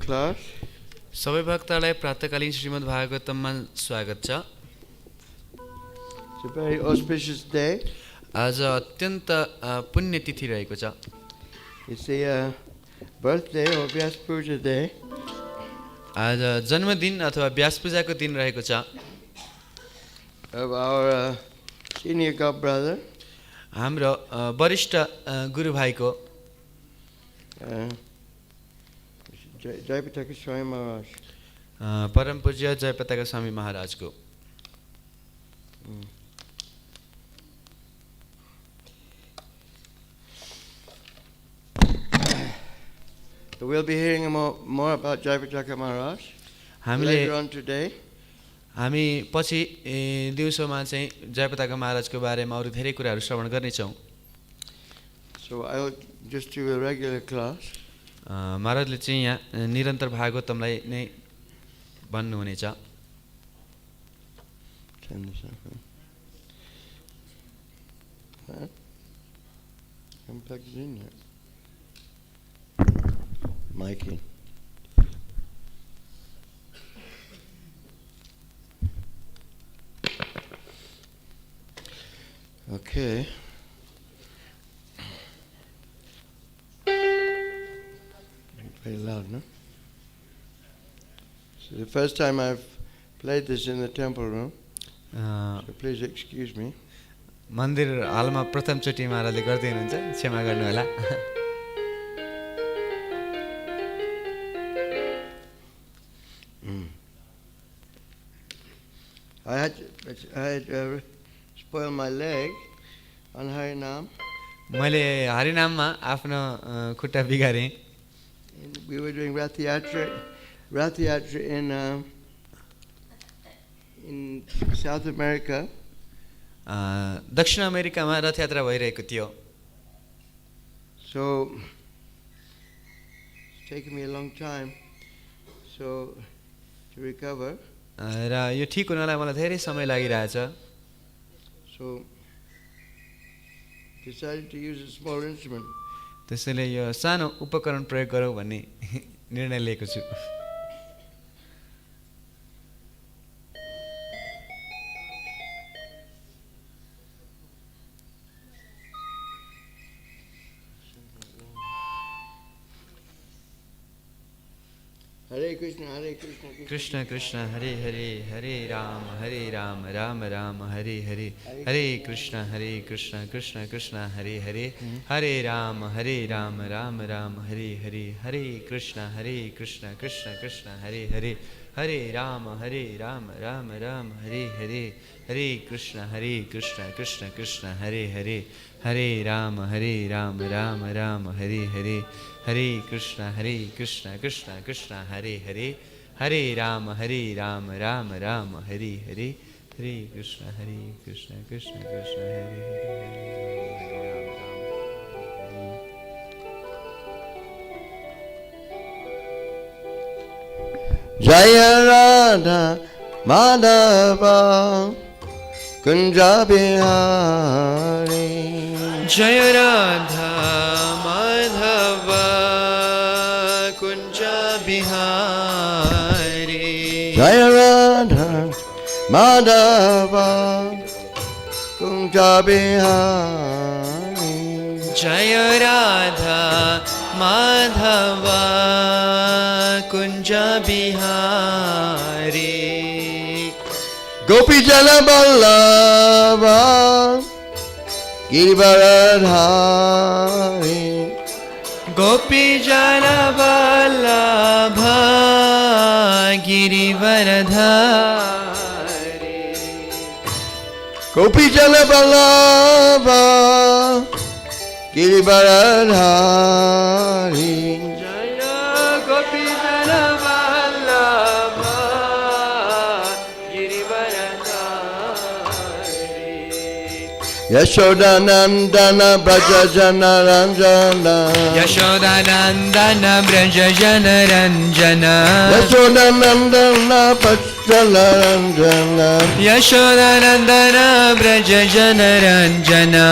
class. सबै भक्तलाई प्रातःकालीन श्रीमद् भागवतममा स्वागत छ। It's a very auspicious day. आज अत्यन्त पुण्यतिथि रहेको छ। It's the birthday or Vyas Puja day. आज जन्मदिन अथवा व्यास पूजाको दिन रहेको छ of our senior god brother. हाम्रो वरिष्ठ गुरु भाइको Daivataṁ Swami Maharaj. परम पूज्य जयपताका स्वामी महाराजको। So we'll be hearing more about Jayapataka Maharaj later on today. हामी पछि दिउँसोमा चाहिँ जयपताका महाराजको बारेमा अरु धेरै कुराहरू श्रवण गर्नेछौँ। So I'll just do a regular class. महाराजले चाहिँ यहाँ निरन्तर भागवतमलाई नै भन्नुहुनेछ। Turn this up. Huh? Haven't plugged it in yet. Mic in. Okay. Very loud, no? So the first time I've played this in the temple room, so please excuse me. मन्दिर हालमा प्रथम चोटि महाराजले गर्दै हुनुहुन्छ, क्षमा गर्नु होला। I had spoiled my leg on Harinam. मैले हरिनाममा आफ्नो खुट्टा बिगारेँ। We were doing Rath Yatra in South America. दक्षिण अमेरिकामा रथ यात्रा भइरहेको थियो। So it's taken me a long time to recover. र यो ठीक हुनलाई मलाई धेरै समय लागिरहेछ। So decided to use a small instrument. त्यसैले यो सानो उपकरण प्रयोग गरौँ भन्ने निर्णय लिएको छु। Hare Krishna, Hare Krishna, Krishna Krishna, Hare Hare, Hare Ram, Ram Ram, Hare Hare, Hare Krishna, Krishna Krishna, Hare Hare, Hare Ram, Ram Ram, Hare Hare, Hare Krishna, Krishna Krishna, Hare Hare, Hare Ram, Ram Ram, Hare Hare, Hare Krishna, Krishna Krishna, Hare Hare, Hare Ram, Ram Ram, Hare Hare, Hare Krishna, Krishna Krishna, Hare Hare, Hare Ram, Ram Ram, Hare Hare, Hare Krishna, Krishna Krishna, Hare Hare. Jaya Radha Madhava Kunja Bihari. Jaya Radha Madhava Kunja Bihari. Jaya Radha Madhava Kunja Bihari. Jaya Radha Madhava Kunja Bihari. Gopi Jana Vallabha Girivaradhari. Gopi Jana Vallabha Girivaradhari. Gopi Jana Vallabha Girivaradhari. Jaya Gopi Jana Vallabha Girivaradhari. Yashodanandana Brajajana Ranjana Yashodanandana Brajajana Ranjana Yashodanandana Brajajana Ranjana Yashodanandana Brajajana Ranjana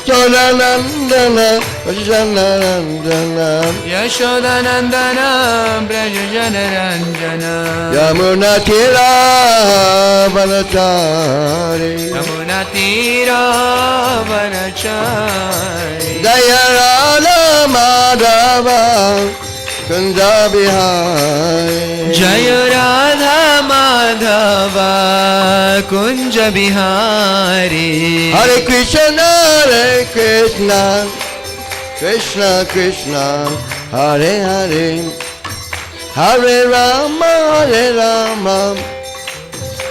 Yashodanandana Brajajana Ranjana Yashodanandana Brajajana Ranjana Yamuna Tira Vanachari Yamuna Tira Vanachari Dayarana Madhava Kunja Bihari Jaya Radha Madhava Kunja Bihari Hare Krishna Krishna Krishna Hare Hare Hare Rama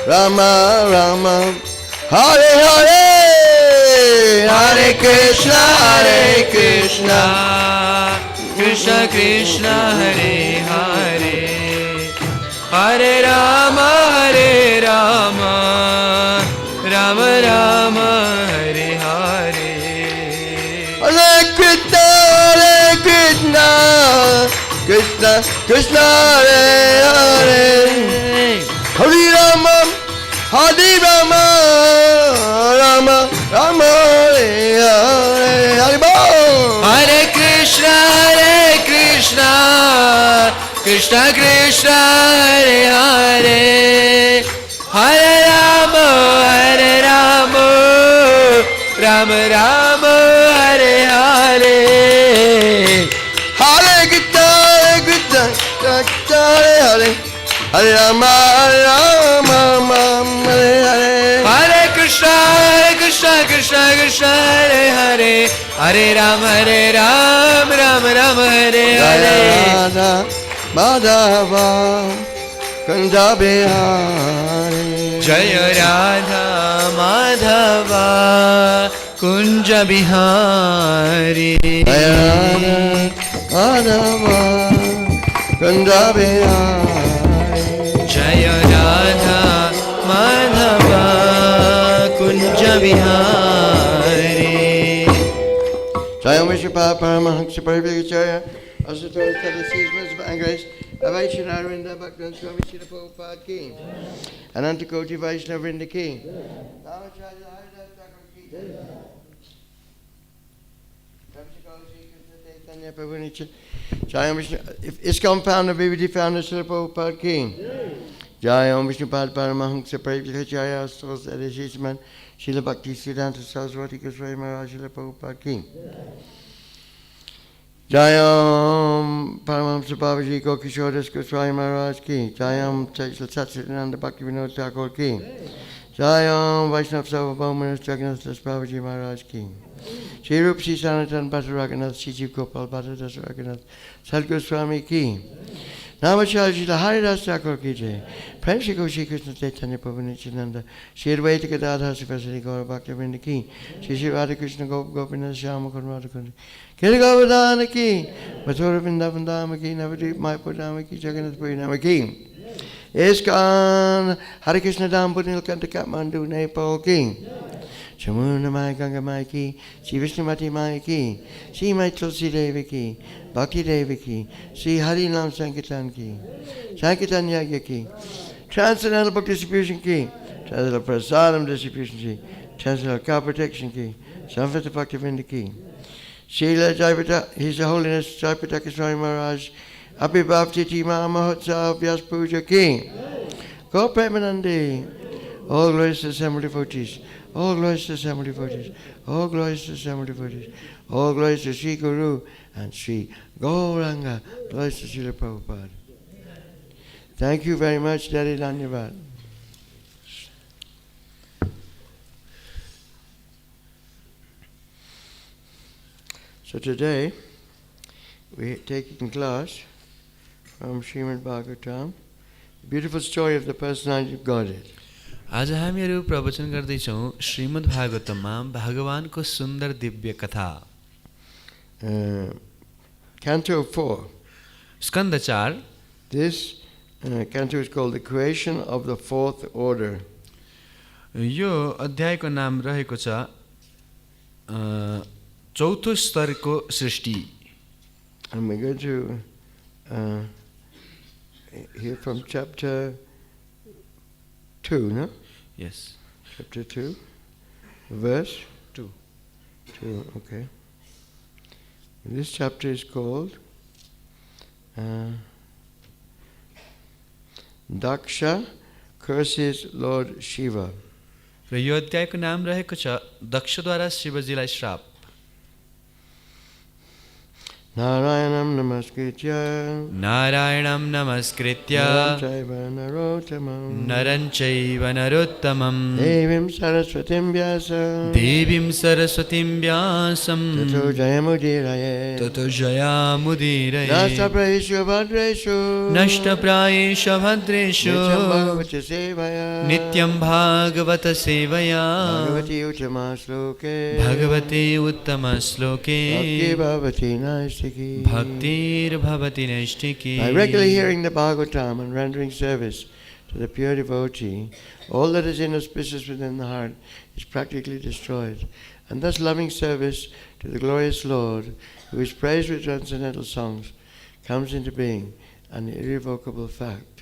Rama Rama Hare Hare Hare Krishna Krishna Krishna Hare Hare Hare Rama Rama Rama Hare Hare Hare Krishna Krishna Krishna Hare Hare Hare Rama Rama Rama Hare Hare Hare Bol Hare Krishna Krishna Krishna Hare Hare Hare Rama Rama Rama Hare Hare Hare Krishna Krishna Hare Hare Rama Rama Hare Hare Hare Krishna Krishna Krishna Hare Hare Hare Rama Rama Rama Hare Hare Radha Madhava Kunja Bihari Jaya Radha Madhava Kunja Bihari Jaya Radha Madhava Kunja Bihari Jaya Radha Madhava Kunja Bihari Jaya Vishnupada Paramahansa Parivakacharya Asatara Tadasis Wisdom and Grace Vaishnava Arinda Bhaktan Swami Srila Prabhupada Ki Anantakoti Vaishnava Vrinda Ki Namacharya Haridas Thakur Ki Chaitanya Prabhu Nitya Jaya Vishnu ISKCON founder VVD founder Srila Prabhupada Ki Jaya Vishnupada Paramahansa Parivakacharya Asatara Tadasis Man Srila Bhakti Siddhanta Saraswati Goswami Maharaj Srila Prabhupada Ki Jayam Paramahamsa Babaji Gokishodas Goswami Maharaj Ki Jayam Satsatrinanda Bhakti Vinod Thakur Ki Jayam Vaishnav Sarvabhaumanas Jagannath Das Babaji Maharaj Ki Shri Rup Shri Sanatan Bhatta Raghunath Shri Jiv Gopal Bhatta Das Raghunath Sad Goswami Ki Namacharya Shri Haridas Thakur Ki Jai Prem Shri Shri Krishna Chaitanya Prabhu Nityananda Shri Advaita Gadadhar Sivasari Gaura Bhakti Vrinda Ki Shri Shri Radha Krishna Gopinath Shyama Kunrada Kundi Kiri Govardhana Ki Mathura Vrindavan Dhama Ki Navadvip Mayapur Dhama Ki Jagannath Puri Dhama Ki ISKCON Hare Krishna Dham Nilkanta Kathmandu Nepal Ki Chamuna Maya Ganga Maya Ki Shri Vishnumati Maya Ki Shri Mai Tulsi Devi Ki Bhakti Devi Ki Shri Hari Nam Sankirtan Ki Sankirtan Yagya Ki Transcendental Book Distribution Ki Transcendental Prasadam Distribution Ki Transcendental Cow Protection Ki Samvita Bhakti Vrinda Ki Srila Daivataṁ, His Holiness Jaipataka Swami Maharaj, Abhibhavtiti Mahamahotsav Vyas Puja Ki, Go Premanandi, all glories to the assembled devotees, all glories to the assembled devotees, all glories to the assembled devotees, all glories to Sri Guru and Sri Gauranga, glories to Srila Prabhupada. Thank you very much, Daddy Dhanyavad. So today, we're taking class from Srimad Bhagavatam, the beautiful story of the personality of Godhead. आज हामीहरू प्रवचन गर्दैछौँ श्रीमद् भागवतममा भगवानको सुन्दर दिव्य कथा Canto 4. Skanda 4. This canto is called the creation of the fourth order. यो अध्यायको नाम रहेको छ चौथो स्तरको सृष्टि। And we're going to hear from chapter 2, no? Yes. Chapter 2, verse 2. 2, okay. This chapter is called Dakṣa curses Lord Śiva. र यो अध्यायको नाम रहेको छ दक्षद्वारा शिवजीलाई श्राप। Nārayanam namaskritya नारायणं नमस्कृत्य narotamam नरञ्चैव नरोत्तमं devim saraswatim vyasa देवीं सरस्वतीं व्यासं tato jayamudiraya ततो जयामुदीरये nāstaprahishu bhadreshu नष्टप्रायेषु भद्रेषु nityam bhagavata sevaya नित्यं भागवत सेवया bhagavati uttama-śloke भगवते उत्तमश्लोके bhakti bhavati naistiki. भक्तिर्भवति नैष्ठिकी। By regularly hearing the Bhagavatam and rendering service to the pure devotee, all that is inauspicious within the heart is practically destroyed. And thus loving service to the glorious Lord, who is praised with transcendental songs, comes into being, an irrevocable fact.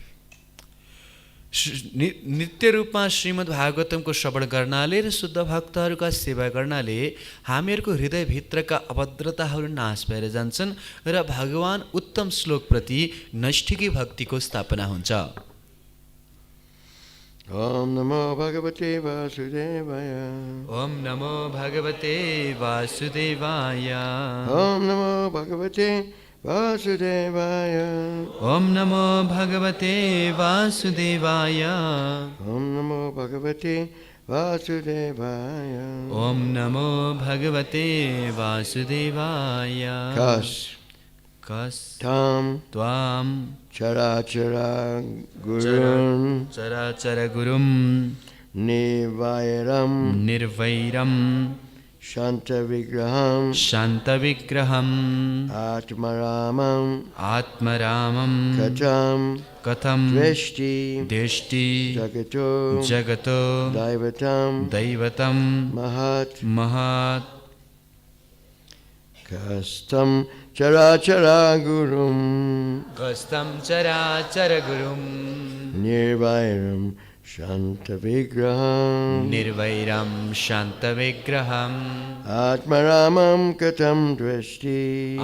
नित्य रूपमा श्रीमद् भागवतमको श्रवण गर्नाले र शुद्ध भक्तहरूका सेवा गर्नाले हामीहरूको हृदयभित्रका अभद्रताहरू नाश भएर जान्छन् र भगवान उत्तम श्लोकप्रति नैष्ठिकी भक्तिको स्थापना हुन्छ। Om Namo Bhagavate Vasudevaya. ओम नमो भगवते वासुदेवाय। Om Namo Bhagavate Vasudevaya. ओम नमो भगवते वासुदेवाय। Om Namo Bhagavate Vasudevaya. ओम नमो भगवते वासुदेवाय। कस Tam त्वाम carācara-guruṁ carācara-guruṁ nirvairam śānta-vigraham śānta-vigraham ātmārāmam ātmārāmam katham dveṣṭi jagato daivatam mahat kastam carācara-guruṁ nirvairam śānta-vigraham ātmārāmam katham dveṣṭi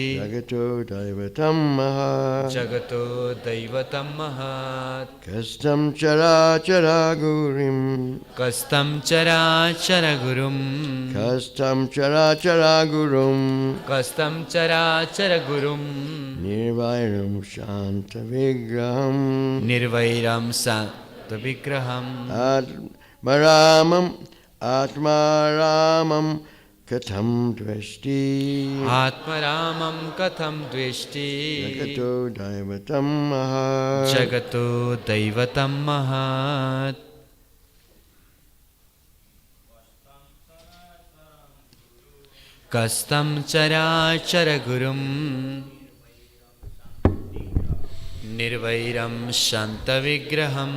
jagato daivatam mahat kastam carācara-guruṁ nirvairam śānta-vigraham ātmārāmam katham dveṣṭi jagato daivatam mahat kastam carācara-guruṁ nirvairam śānta-vigraham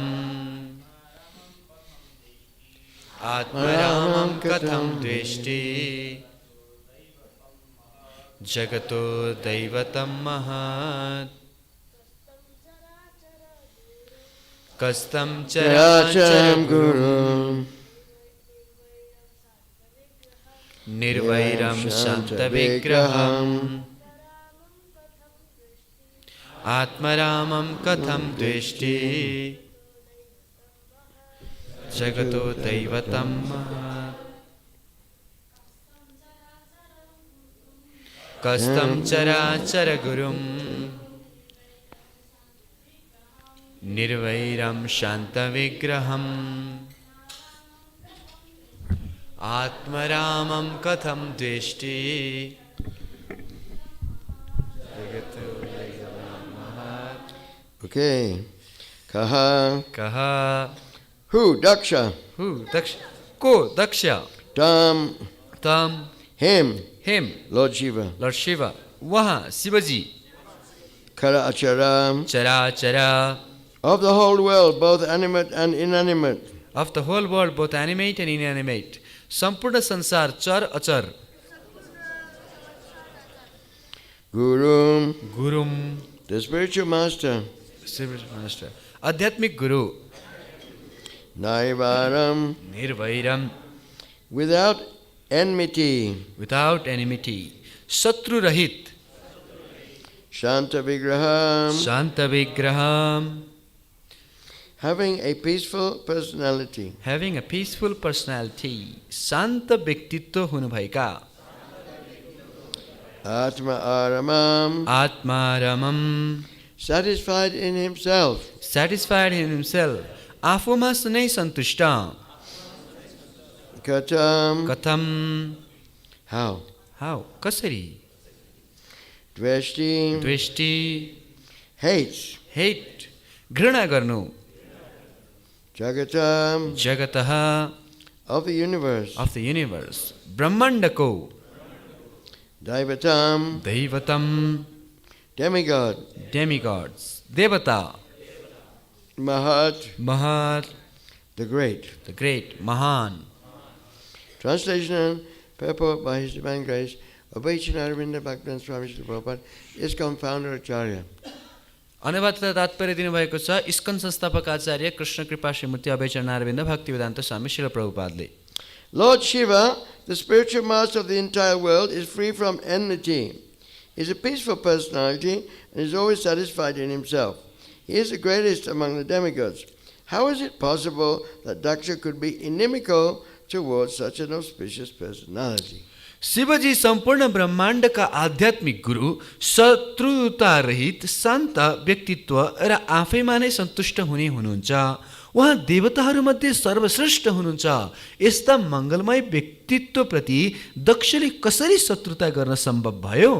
ātmārāmam katham dveṣṭi jagato daivatam mahat kastam carācara-guruṁ nirvairam śānta-vigraham ātmārāmam katham dveṣṭi jagato daivatam mahat kastam carācara-guruṁ nirvairam śānta-vigraham ātmārāmam katham dveṣṭi Okay. Kaha. Kaha. Who? Dakṣa. Who? Dakṣa. Ko? Dakṣa. Tam. Tam. Him. Him. Lord Śiva. Lord Śiva. Waha. Shivaji. Cara-acara. Cara-acara. Of the whole world, both animate and inanimate. of the whole world, both animate and inanimate. Sampurna sansar, char achar. Gurum, Gurum, the spiritual master. spiritual master. Adhyatmic guru. Daivatam, Nirvairam, without enmity. without enmity. Satru rahit. śānta-vigraham, śānta-vigraham. having a peaceful personality. Having a peaceful personality. Shanta vyaktitva hunu bhayaka. ātma-ārāmam, ātmā-ārāmam. satisfied in himself. Satisfied in himself. Afuma sunai santushta. Katham, Katham. how? How? Kasari. dveṣṭi, dveṣṭi. hates. Hate. Grana garnu. jagato, Jagatāḥ. of the universe. Of the universe. Brahmandako. daivatam, Daivatam. demigod. Demigods. Devata. Mahat, Mahat. the great. The great. Mahan. Translation and purport by His Divine Grace of Śrīmad Bhagavatam Swami Prabhupada, ISKCON founder Acharya. अनुवाद तथा तात्पर्य दिनुभएको छ इस्कन संस्थापक आचार्य कृष्ण कृपा श्रीमती अभयचरणारविन्द भक्तिवेदान्त स्वामी Srila प्रभुपादले. Lord Śiva, the spiritual master of the entire world, is free from enmity. He is a peaceful personality and is always satisfied in himself. He is the greatest among the demigods. How is it possible that Dakṣa could be inimical towards such an auspicious personality? Shivji सम्पूर्ण ब्रह्माण्डका आध्यात्मिक गुरु, शत्रुता रहित शान्त व्यक्तित्व र आफैमा नै सन्तुष्ट हुने हुनुहुन्छ। उहाँ देवताहरूमध्ये सर्वश्रेष्ठ हुनुहुन्छ। यस्ता मङ्गलमय व्यक्तित्वप्रति दक्षले कसरी शत्रुता गर्न सम्भव भयो?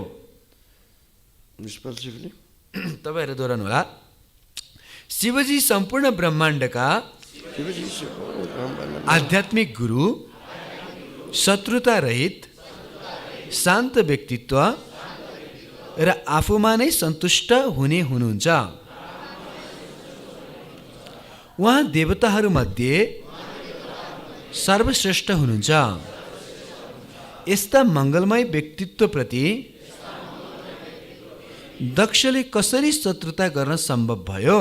Responsively. तपाईहरु दोहोऱ्याउनु होला। शिवजी सम्पूर्ण ब्रह्माण्डका आध्यात्मिक गुरु, शत्रुता रहित शान्त व्यक्तित्व र आफूमा नै सन्तुष्ट हुने हुनुहुन्छ। उहाँ देवताहरूमध्ये सर्वश्रेष्ठ हुनुहुन्छ। यस्ता मङ्गलमय व्यक्तित्वप्रति दक्षले कसरी शत्रुता गर्न सम्भव भयो?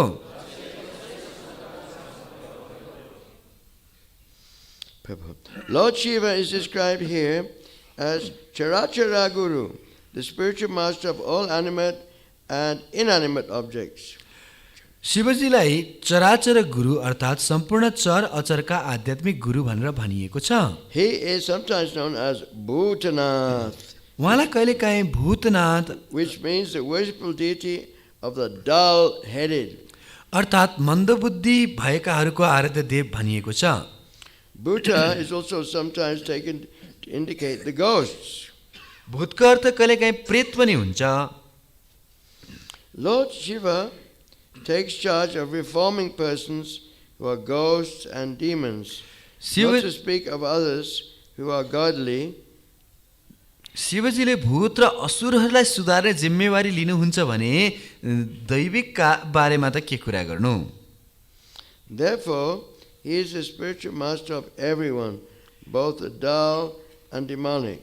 Lord Śiva is described here as carācara-guruṁ, the spiritual master of all animate and inanimate objects. शिवजीलाई चराचर गुरु अर्थात् सम्पूर्ण चर अचरका आध्यात्मिक गुरु भनेर भनिएको छ। He is sometimes known as Bhutanath, उहाँलाई कहिलेकाहीँ Bhootnath, which means the worshipful deity of the dull-headed. अर्थात् मन्दबुद्धि भएकाहरूको आराध्य देव भनिएको छ। Bhuta is also sometimes taken to indicate the ghosts. भूतको अर्थ कहिलेकाहीँ प्रेत पनि हुन्छ। Lord Śiva takes charge of reforming persons who are ghosts and demons, not to speak of others who are godly. शिवजीले भूत र असुरहरूलाई सुधार्ने जिम्मेवारी लिनुहुन्छ भने दैविकका बारेमा त के कुरा गर्नु? Therefore, he is the spiritual master of everyone, both the dull and demonic,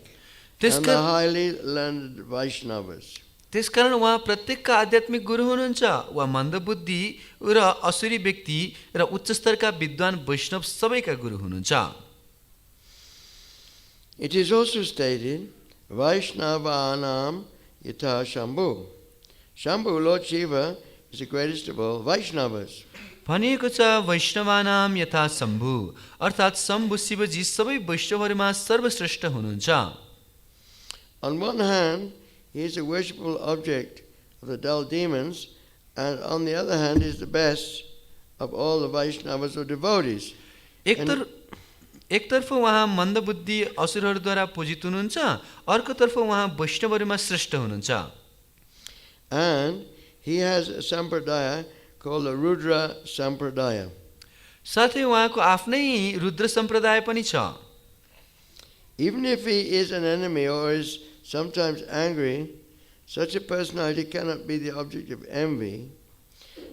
and the highly learned Vaishnavas. त्यसकारण उहाँ प्रत्येकका आध्यात्मिक गुरु हुनुहुन्छ। उहाँ मन्दबुद्धि र असुरी व्यक्ति र उच्च स्तरका विद्वान वैष्णव सबैका गुरु हुनुहुन्छ। It is also stated, Vaishnava-ānam yatha Shambhu. Shambhu, Lord Śiva, is the greatest of all Vaishnavas. भनिएको छ वैष्णवानाम यथा शम्भु, अर्थात् शम्भु शिवजी सबै वैष्णवहरूमा सर्वश्रेष्ठ हुनुहुन्छ। On one hand, he is a worshipful object of the dull demons, and on the other hand, he is the best of all the Vaishnavas or devotees. एकतर्फ उहाँ मन्दबुद्धि असुरहरूद्वारा पूजित हुनुहुन्छ, अर्कोतर्फ उहाँ वैष्णवहरूमा श्रेष्ठ हुनुहुन्छ। And he has a sampradaya called the Rudra Sampradaya. साथै उहाँको आफ्नै रुद्र सम्प्रदाय पनि छ। Even if he is an enemy or is sometimes angry, such a personality cannot be the object of envy.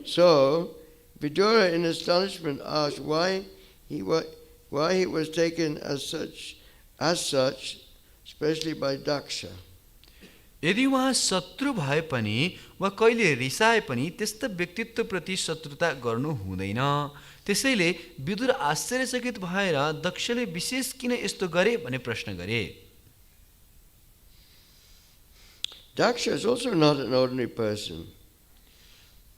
So, Vidura in astonishment asked why why he was taken as such, especially by Dakṣa. यदि उहाँ शत्रु भए पनि वा कहिले रिसाए पनि त्यस्ता व्यक्तित्वप्रति शत्रुता गर्नु हुँदैन। त्यसैले विदुर आश्चर्यचकित भएर दक्षले विशेष किन यस्तो गरे भने प्रश्न गरे। Dakṣa is also not an ordinary person.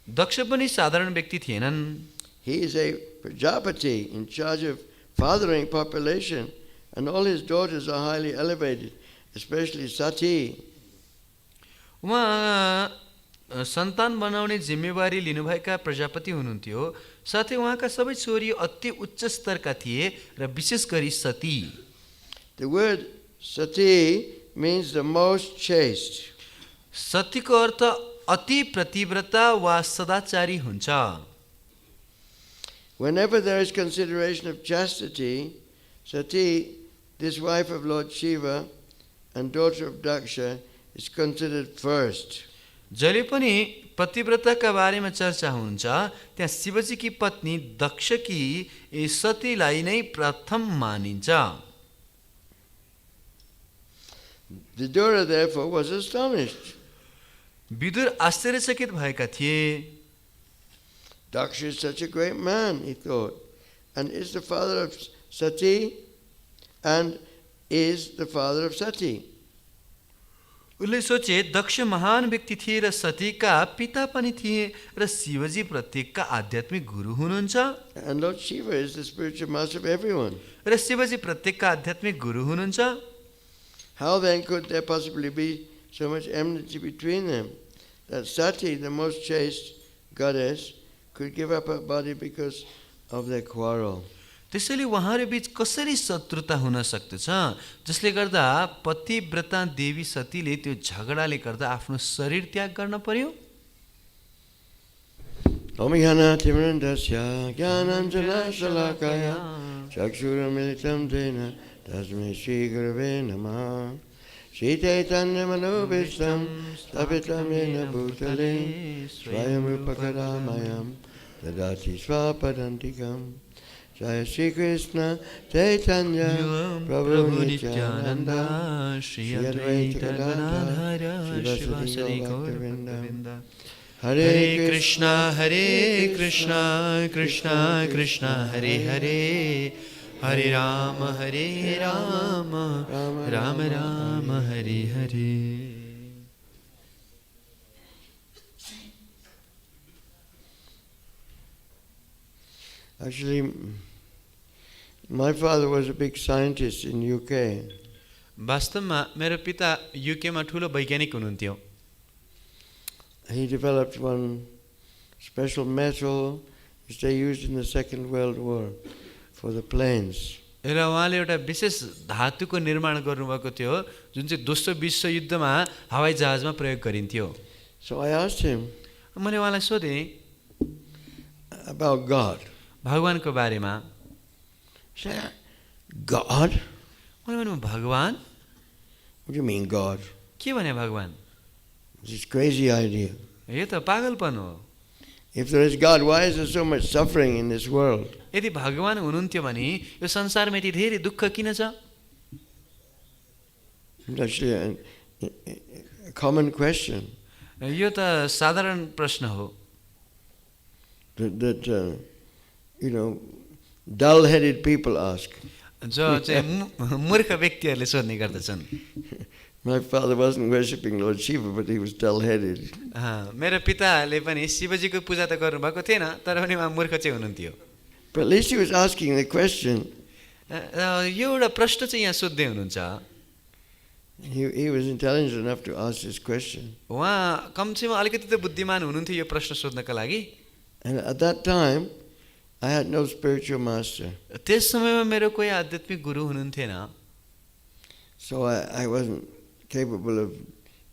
दक्ष पनि साधारण व्यक्ति थिएनन्। He is a Prajapati in charge of fathering population, and all his daughters are highly elevated, especially Sati. उहाँ सन्तान बनाउने जिम्मेवारी लिनुभएका प्रजापति हुनुहुन्थ्यो। साथै उहाँका सबै छोरी अति उच्च स्तरका थिए र विशेष गरी सती। The word Sati means the most chaste. सतीको अर्थ अति प्रतिव्रता वा सदाचारी हुन्छ। Whenever there is consideration of chastity, Sati, this wife of Lord Śiva and daughter of Dakṣa, is considered first. जहिले पनि पतिव्रताका बारेमा चर्चा हुन्छ त्यहाँ शिवजीकी पत्नी दक्षकी सतीलाई नै प्रथम मानिन्छ। Vidura therefore was astonished. Vidur आश्चर्यचकित भएका थिए। Dakṣa is such a great man, he thought, and is the father of Sati, and is the father of Sati. उसले सोचे दक्ष महान व्यक्ति थिए र सतीका पिता पनि थिए र शिवजी प्रत्येकका आध्यात्मिक गुरु हुनुहुन्छ। And Lord Śiva is the spiritual master of everyone. र शिवजी प्रत्येकका आध्यात्मिक गुरु हुनुहुन्छ। How then could there possibly be so much enmity between them, that Sati, the most chaste goddess, could give up her body because of their quarrel? त्यसैले उहाँहरू बीच कसरी शत्रुता हुन सक्दछ जसले गर्दा पतिव्रता देवी सतीले त्यो झगडाले गर्दा आफ्नो शरीर त्याग गर्न पर्यो। Omihana Timrandasya Jnananjana Shalakaya Chakshura-militam Dena Tasmai Shri Gurave Namaha Shri Chaitanya Manobhishtam Stapitam Yena Bhutale Swayam Rupakaramayam Dadati Swapadantikam Jaya Shri Krishna Chaitanya Prabhu Nityananda Shri Advaita Gadadhara Shivasari Gauravinda Hare Krishna Krishna Krishna Hare Hare Hare Rama Rama Rama Hare Hare. Actually, my father was a big scientist in UK. वास्तवमा मेरो पिता युकेमा ठुलो वैज्ञानिक हुनुहुन्थ्यो। He developed one special metal which they used in the Second World War for the planes. र उहाँले एउटा विशेष धातुको निर्माण गर्नुभएको थियो जुन चाहिँ दोस्रो विश्व युद्धमा हवाई जहाजमा प्रयोग गरिन्थ्यो। So I asked him मैले उहाँलाई सोधेँ about God. भगवानको बारेमा। He said, God? मैले भने भगवान? What do you mean God? के भने भगवान? This crazy idea. यो त पागलपन हो। If there is God, why is there so much suffering in this world? यदि भगवान हुनुहुन्थ्यो भने यो संसारमा यति धेरै दुःख किन छ? It's actually a common question. यो त साधारण प्रश्न हो। That dull-headed people ask. जो चाहिँ मूर्ख व्यक्तिहरूले सोध्ने गर्दछन्। My father wasn't worshipping Lord Śiva, but he was dull-headed. मेरो पिताले पनि शिवजीको पूजा त गर्नुभएको थिएन तर पनि उहाँ मूर्ख चाहिँ हुनुहुन्थ्यो। But at least he was asking the question. यो एउटा प्रश्न चाहिँ यहाँ सोध्दै हुनुहुन्छ। He was intelligent enough to ask this question. उहाँ कमसेकम अलिकति त बुद्धिमान हुनुहुन्थ्यो यो प्रश्न सोध्नका लागि। And at that time, I had no spiritual master. त्यस समयमा मेरो कोही आध्यात्मिक गुरु हुनुहुन्थेन। So I wasn't capable of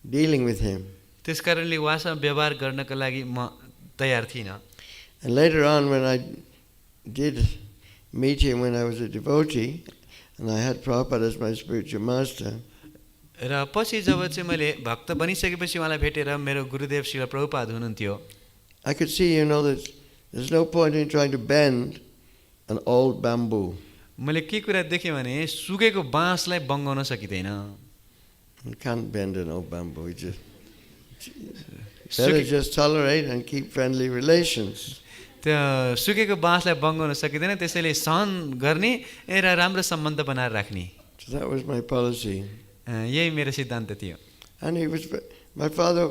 dealing with him. त्यस कारणले उहाँसँग व्यवहार गर्नका लागि म तयार थिइनँ। And later on, when I did meet him when I was a devotee, and I had Prabhupada as my spiritual master, र पछि जब चाहिँ मैले भक्त बनिसकेपछि उहाँलाई भेटेर मेरो गुरुदेव श्रील प्रभुपाद हुनुहुन्थ्यो। I could see, that there's no point in trying to bend an old bamboo. मैले के कुरा देखेँ भने सुकेको बाँसलाई बङ्गाउन सकिँदैन. You can't bend an old bamboo. You just better just tolerate and keep friendly relations. त्यो सुकेको बाँसलाई बङ्गाउन सकिँदैन, त्यसैले सहन गर्ने र राम्रो सम्बन्ध बनाएर राख्ने. So that was my policy. यही मेरो सिद्धान्त थियो. And my father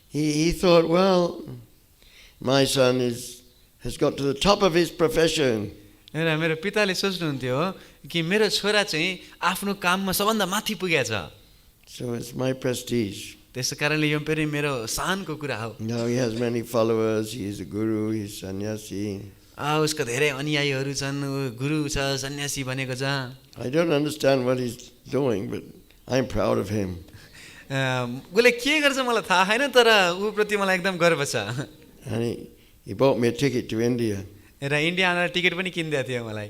he thought, well, my son has got to the top of his profession. र मेरो पिताले सोच्नुहुन्थ्यो कि मेरो छोरा चाहिँ आफ्नो काममा सबभन्दा माथि पुगेछ. So it's my prestige. त्यसै कारणले यो पनि मेरो शानको कुरा हो. Now he has many followers. He is a guru. He is sannyasi. उसको धेरै अनुयायीहरू छन्, गुरु छ, सन्यासी बनेको छ. I don't understand what he's doing, but I'm proud of him. उसले के गर्छ मलाई थाहा छैन, तर ऊप्रति मलाई एकदम गर्व छ. And he bought me a ticket to India. र इन्डिया आउन टिकट पनि किनिदिएको थियो मलाई.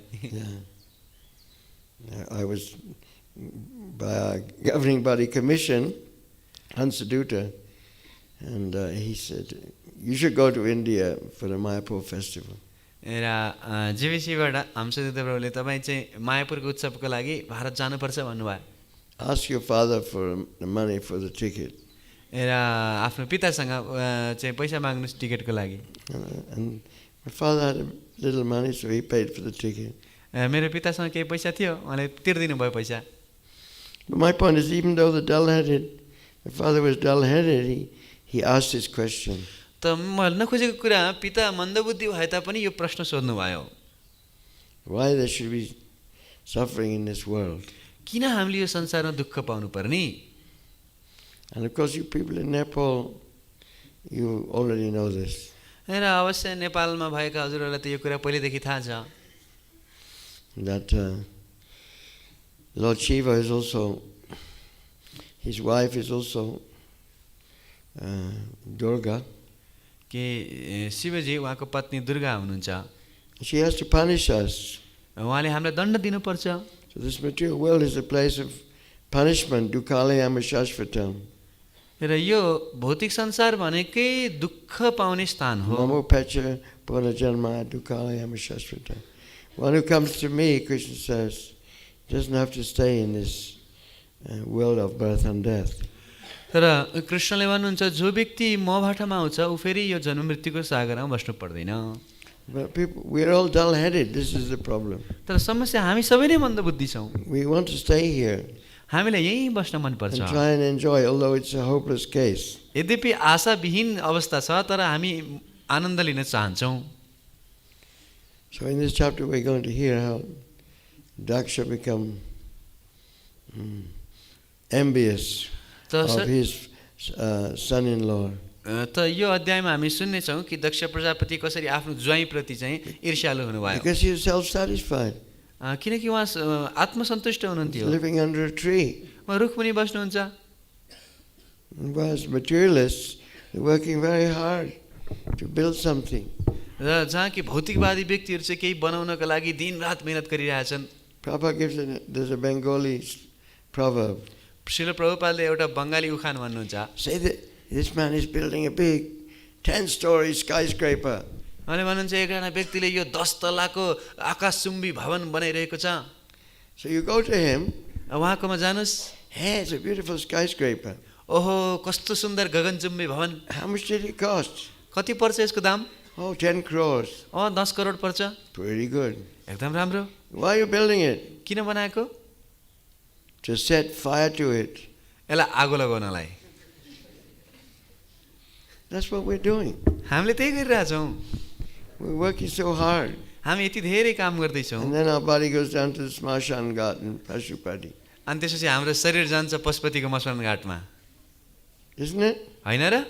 I was by a governing body commission, Hansaduta, and he said, you should go to India for the Mayapur festival. र जीवीसीबाट हंसदूत प्रभुले तपाईँ चाहिँ मायापुरको उत्सवको लागि भारत जानुपर्छ भन्नुभयो. Ask your father for the money for the ticket. र आफ्नो पितासँग चाहिँ पैसा माग्नुहोस् टिकटको लागि. And my father had a little money, so he paid for the ticket. मेरो पितासँग केही पैसा थियो, उहाँले तिर्दिनु भयो पैसा. But my point is, even though my father was dull-headed, he asked this question. त म नखोजेको कुरा पिता मन्दबुद्धि भए तापनि यो प्रश्न सोध्नु भयो. Why there should be suffering in this world? किन हामीले यो संसारमा दुःख पाउनु पर्ने? And of course, you people in Nepal, you already know this. र अवश्य नेपालमा भएका हजुरहरूलाई त यो कुरा पहिलेदेखि थाहा छ. That Lord Śiva is also, his wife is also Durga. कि शिवजी उहाँको पत्नी दुर्गा हुनुहुन्छ. She has to punish us. उहाँले हामीलाई दण्ड दिनुपर्छ. So this material world is a place of punishment, dukkhalayam shashvatam. र यो भौतिक संसार भनेकै दुःख पाउने स्थान हो. Mamo pecha punajanma dukkhalayam shashvatam. One who comes to me, Krishna says, doesn't have to stay in this world of birth and death. तर कृष्णले भन्नुहुन्छ जो व्यक्ति मबाटमा आउँछ उ फेरि यो जन्म मृत्युको सागरमा बस्नु पर्दैन. But we are all dull-headed. This is the problem. तर समस्या हामी सबै नै मन्दबुद्धि छौं. We want to stay here. हामीलाई यही बस्न मन पर्छ. And try and enjoy, although it's a hopeless case. यद्यपि आशाविहीन अवस्था छ, तर हामी आनन्द लिन चाहन्छौं. So in this chapter we're going to hear how Dakṣa become envious of his son-in-law. त यो अध्यायमा हामी सुन्ने छौं कि दक्ष प्रजापति कसरी आफ्नो ज्वाइँप्रति चाहिँ ईर्ष्यालु हुनुभयो. Because he is self-satisfied. किनकि उहाँ आत्मसन्तुष्ट हुनुहुन्थ्यो. Living under a tree. उहाँ रुखमुनि बस्नुहुन्छ. Whereas materialists are working very hard to build something. र जहाँ कि भौतिकवादी व्यक्तिहरू चाहिँ केही बनाउनको लागि दिनरात मेहनत गरिरहेछन्. Prabhupada gives there's a Bengali proverb. Srila प्रभुपादले एउटा बङ्गाली उखान भन्नुहुन्छ. Say that this man is building a big 10-story skyscraper. उहाँले भन्नुहुन्छ एकजना व्यक्तिले यो 10 तलाको आकाशचुम्बी भवन बनाइरहेको छ. So you go to him. उहाँकोमा जानुस्. Hey, it's a beautiful skyscraper. ओहो कस्तो सुन्दर गगनचुम्बी भवन. How much did it cost? कति पर्छ यसको दाम? Oh, 10 crores. 10 करोड पर्छ. Pretty good. एकदम राम्रो. Why are you building it? किन बनाएको? To set fire to it. यसलाई आगो लगाउनलाई. That's what we're doing. हामीले त्यही गरिरहेछौं. We're working so hard. हामी यति धेरै काम गर्दै छौं. And then our body goes down to the Smashan Ghat in Pashupati. अनि त्यसपछि हाम्रो शरीर जान्छ पशुपतिको मसान घाटमा. Isn't it? Hahn raw?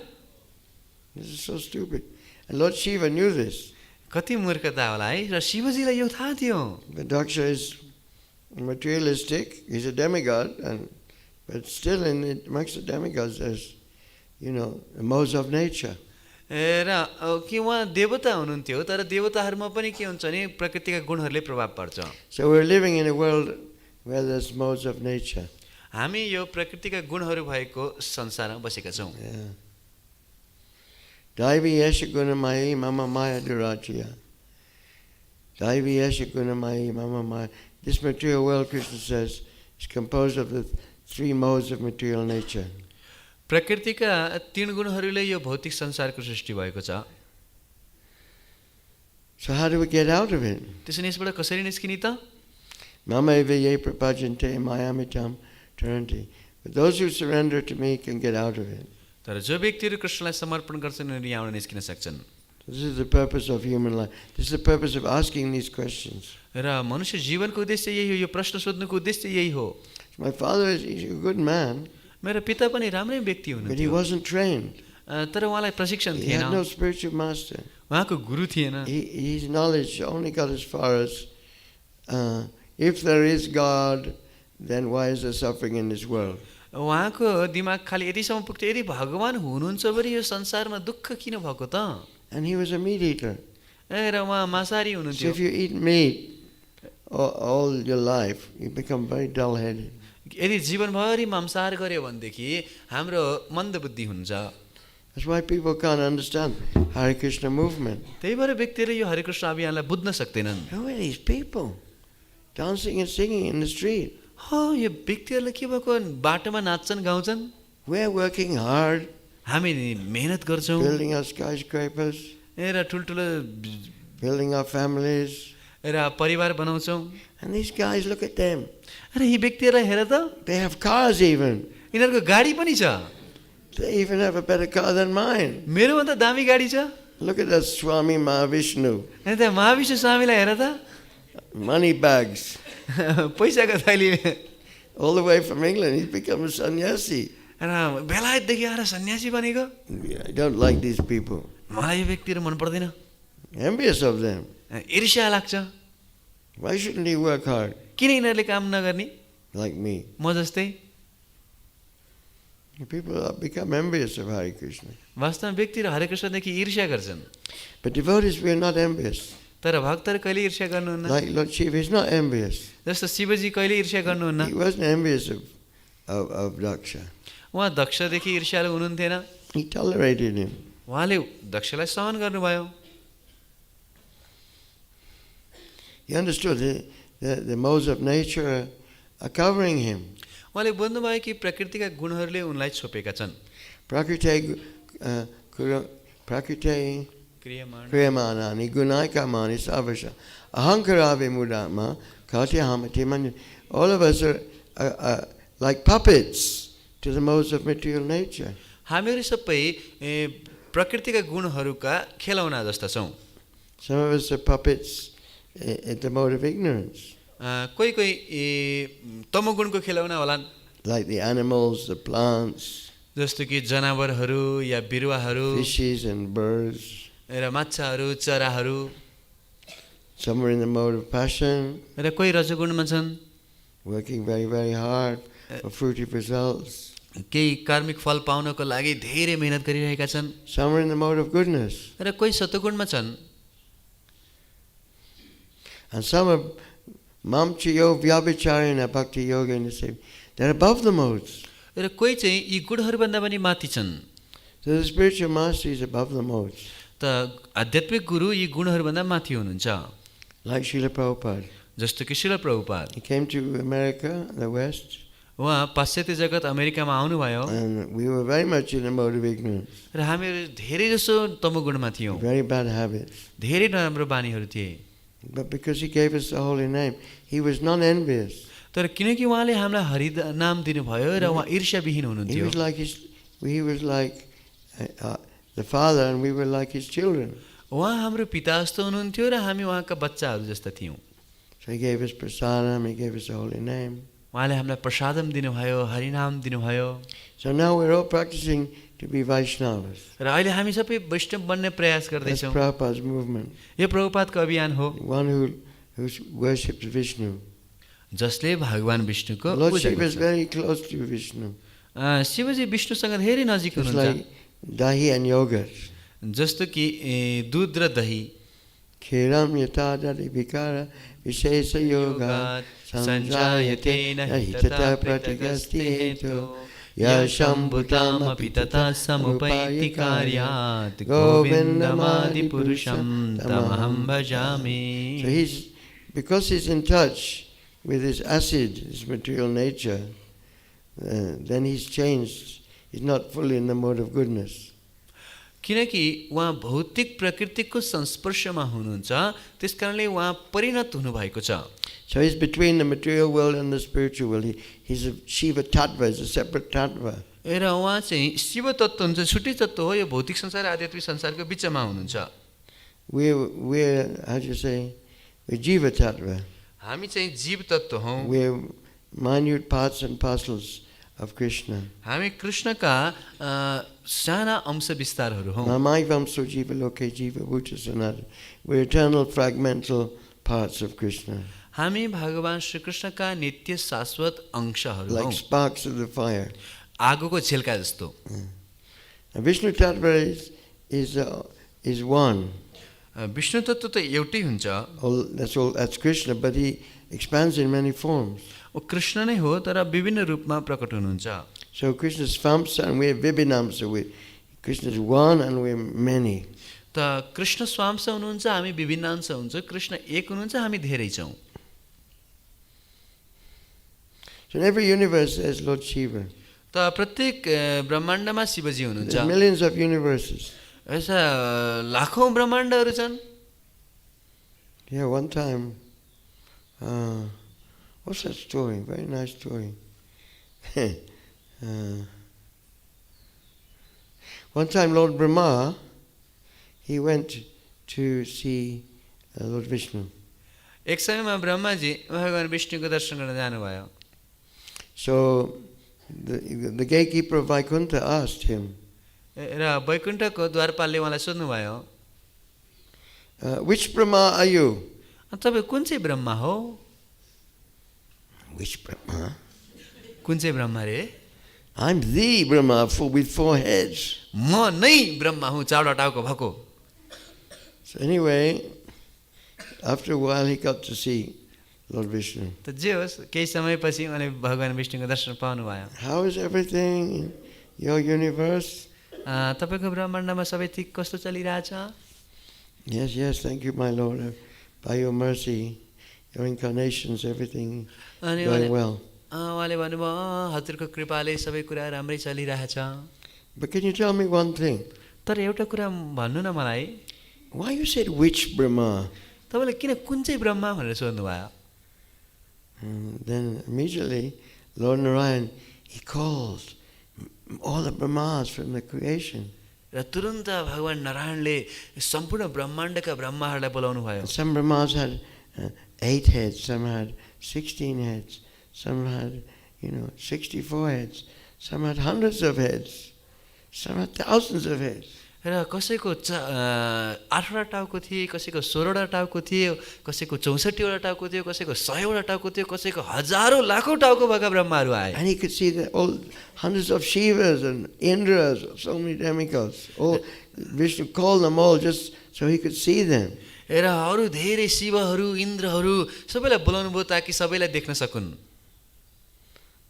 This is so stupid. And Lord Śiva knew this. कति मूर्खता होला है. र शिवजीलाई यो थाहा थियो. But Dakṣa is materialistic. He's a demigod, but still amongst the demigods there's, the modes of nature. र कि उहाँ देवता हुनुहुन्थ्यो, तर देवताहरूमा पनि के हुन्छ भने प्रकृतिका गुणहरूले प्रभाव पर्छ. So we're living in a world where there's modes of nature. हामी यो प्रकृतिका गुणहरू भएको संसारमा बसेका छौं. Daivi yesha gunamayi mama maya durachya. Daiviyesha mama maya. This material world, Krishna says, is composed of the three modes of material nature. प्रकृतिका तीन गुणहरूले यो भौतिक संसारको सृष्टि भएको छ. So how do we get out of it? त्यसैले यसबाट कसरी निस्किने त? Mama eva ye prapajante mayamitam taranti. But those who surrender to me can get out of it. तर जो व्यक्तिहरू कृष्णलाई समर्पण गर्छन् उनीहरू यहाँबाट निस्किन सक्छन्. This is the purpose of human life. This is the purpose of asking these questions. र मनुष्य जीवनको उद्देश्य यही हो, यो प्रश्न सोध्नुको उद्देश्य यही हो. My father is a good man, मेरो पिता पनि राम्रै व्यक्ति but he हुनुहुन्थ्यो, wasn't trained. तर उहाँलाई प्रशिक्षण He had no थिएन, spiritual master. उहाँको गुरु थिएन. His knowledge only got as far as, if there is God, then why is there suffering in this world? उहाँको दिमाग खाली यतिसम्म पुग्थ्यो, यदि भगवान हुनुहुन्छ भने यो संसारमा दुःख किन भएको त? And he was a meat eater. र उहाँ मांसाहारी So हुनुहुन्थ्यो. if you eat meat all your life, you become very dull-headed. यदि जीवनभरि मांसाहार गर्यो भनेदेखि हाम्रो मन्दबुद्धि हुन्छ. That's why people can't understand Hare Krishna movement. त्यही भएर व्यक्तिले यो हरे कृष्ण अभियानलाई बुझ्न सक्दैनन्. Who are these people dancing and singing in the street? यो व्यक्तिहरूले के भएको, बाटोमा नाच्छन् गाउँछन्, We're working hard, हामी मेहनत गर्छौँ, building our skyscrapers, र ठुल्ठुलो building our families. र परिवार बनाउँछौँ. And these guys, look at them. र यी व्यक्तिहरूलाई हेर त, They have cars even. यिनीहरूको गाडी पनि छ, They even have a better car than mine. मेरोभन्दा दामी गाडी छ. Look at that Swami Mahavishnu. अनि त्यहाँ महाविष्णु स्वामीलाई हेर त, Money bags. पैसाको थैली, All the way from England, he's become a sannyasi. र बेलायतदेखि आएर सन्यासी बनेको. I don't like these people. मलाई यो व्यक्तिहरू मन पर्दैन, Envious of them. ईर्ष्या लाग्छ. Why shouldn't he work hard किन यिनीहरूले काम नगर्ने, like me? म जस्तै? People have become envious of Hare Krishna. वास्तवमा व्यक्तिहरू हरे कृष्णदेखि ईर्ष्या गर्छन्, But devotees, we are not envious. तर भक्तहरू कहिले ईर्ष्या गर्नुहुन्न. Like Lord Śiva, he's not envious. जस्तो शिवजी कहिले ईर्ष्या गर्नुहुन्न. He wasn't envious of Dakṣa. उहाँ दक्षदेखि ईर्ष्यालु हुनुहुन्थेन, He tolerated him. उहाँले दक्षलाई सहन गर्नुभयो. He understood the modes of nature are covering him. उहाँले बुझ्नुभयो कि प्रकृतिका गुणहरूले उनलाई छोपेका छन्. Prakrite kriyamanani gunaikamani savasha ahankarave mudama katyahamati manya. All of us are like puppets to the modes of material nature. हामीहरू सबै प्रकृतिका गुणहरूका खेलौना जस्ता छौँ. Some of us are puppets at the mode of ignorance. कोही कोही तमोगुणको खेलौना होलान्, Like the animals, the plants, जस्तो कि जनावरहरू या बिरुवाहरू fishes and birds. र माछाहरू, चराहरू. Some are in the mode of passion, र कोही रजोगुणमा छन्, working very, very hard for fruitive results. केही कार्मिक फल पाउनको लागि धेरै मेहनत गरिरहेका छन्. Some are in the mode of goodness. र कोही सत्वगुणमा छन्. And some are mamchayo vyabhicharina bhakti yoga in the same. They're above the modes. र कोही चाहिँ यी गुणहरूभन्दा पनि माथि छन्. So the spiritual master is above the modes. त आध्यात्मिक गुरु यी गुणहरूभन्दा माथि हुनुहुन्छ. Like Srila Prabhupada. जस्तो कि शिल Prabhupada, He came to America, the West, उहाँ पाश्चात्य जगत अमेरिकामा आउनुभयो, and we were very much in the mode of ignorance. र हामीहरू धेरै जसो तमोगुणमा थियौँ, Very bad habits. धेरै नराम्रो बानीहरू थिए. But because he gave us the holy name, he was non-envious. तर किनकि उहाँले हामीलाई हरि नाम दिनुभयो र उहाँ ईर्ष्याविहीन He हुनुहुन्थ्यो. was like the father, and we were like his children. उहाँ हाम्रो पिता जस्तो हुनुहुन्थ्यो र हामी उहाँका बच्चाहरू जस्ता थियौँ. So he gave us prasadam, he gave us the holy name. उहाँले हामीलाई प्रसादम दिनुभयो, हरिनाम दिनुभयो. So now we're all practicing to be Vaishnavas. र अहिले हामी सबै वैष्णव बन्ने प्रयास That's गर्दैछौँ. Prabhupada's movement. यो प्रभुपादको अभियान हो, One who worships Vishnu. जसले भगवान विष्णुको Lord पूजा Shiva is गर्छ. very close to Vishnu. Shivji विष्णुसँग धेरै नजिक It's हुनुहुन्छ. like dahi and yogurt. जस्तो कि दूध र दही. Khiram yata dadi vikara vishesa yoga sanjayate nahi tata pratigasti hetu ya shambhutam api tata samupaiti karyat govindamadi purusham tamaham bhajami. So because he's in touch with his acid, his material nature, then he's changed. He's not fully in the mode of goodness. किनकि उहाँ भौतिक प्रकृतिको संस्पर्शमा हुनुहुन्छ, त्यसकारणले उहाँ परिणत हुनुभएको छ. So he's between the material world and the spiritual world. He's a Śiva tattva, he's a separate tattva. र उहाँ चाहिँ शिव तत्त्व हुन्छ, छुट्टै तत्त्व हो, यो भौतिक संसार आध्यात्मिक संसारको बिचमा हुनुहुन्छ. We're how do you say? We're Jiva tattva. हामी चाहिँ जीव तत्त्व हौं. We're minute parts and parcels of Krishna. हामी कृष्णका साना अंश विस्तारहरू हौं. Mamayivam so jiva loke jiva bhuta sanatana. We're eternal fragmental parts of Krishna. हामी भगवान श्री कृष्णका नित्य शाश्वत अंशहरू हौं. Like sparks of the fire. आगोको झिल्का जस्तो. Vishnu tattva is one. Vishnu तत्त्व त एउटै हुन्छ. That's Krishna, but he expands in many forms. ओ कृष्ण नै हो, तर विभिन्न रूपमा प्रकट हुनुहुन्छ. So Krishna is Svamsa and we're Vibhinamsa. Krishna is one and we're many. त कृष्ण स्वांश हुनुहुन्छ, हामी विभिन्नांश हुन्छ. कृष्ण एक हुनुहुन्छ, हामी धेरै छौं. So in every universe there's Lord Shiva. त प्रत्येक ब्रह्माण्डमा शिवजी हुनुहुन्छ. There's millions of universes. ऐसा लाखौं ब्रह्माण्डहरू छन्. Yeah, one time, what's that story? Very nice story. One time Lord Brahma, he went to see Lord Vishnu. एक समयमा ब्रह्माजी भगवान विष्णुको दर्शन गर्न जानुभयो. So the gatekeeper of Vaikuntha asked him, र वैकुण्ठको द्वारपालले उहाँलाई सोध्नुभयो, which Brahma are you? तपाईँ कुन चाहिँ ब्रह्मा हो? Which Brahma? कुन चाहिँ ब्रह्मा रे? I'm the Brahma with 4 heads. म नै ब्रह्मा हुँ, 4वटा टाउको भएको. So anyway, after a while he got to see Lord Vishnu. त जे होस्, केही समयपछि उहाँले भगवान विष्णुको दर्शन पाउनुभयो. How is everything in your universe? तपाईको ब्रह्माण्डमा सबै ठीक कस्तो चलिरहेछ? Yes, thank you, my Lord. By your mercy, your incarnations, everything going well. उहाँले भन्नुभयो, हजुरको कृपाले सबै कुरा राम्रै चलिरहेछ. But can you tell me one thing? तर एउटा कुरा भन्नु न मलाई. Why you said which Brahma? तपाईले किन कुन चाहिँ ब्रह्मा भनेर सोध्नुभयो? Then immediately Lord Narayan, he called all the Brahmas from the creation. र तुरन्त भगवान नारायणले सम्पूर्ण ब्रह्माण्डका ब्रह्माहरूलाई बोलाउनु भयो. Some Brahmas had 8 heads, some had 16 heads, some had 64 heads, some had hundreds of heads, some had thousands of heads. र कसैको 8वटा टाउको थिए, कसैको 16वटा टाउको थियो, कसैको 64वटा टाउको थियो, कसैको 100वटा टाउको थियो, कसैको हजारौं लाखौं टाउको भएका ब्रह्माहरू आए. And he could see all hundreds of Shivas and Indras, so many demigods. All Vishnu called them all just so he could see them. र अरु धेरै शिवहरू, इन्द्रहरू सबैलाई बोलाउनु भयो ताकि सबैलाई देख्न सकुन्.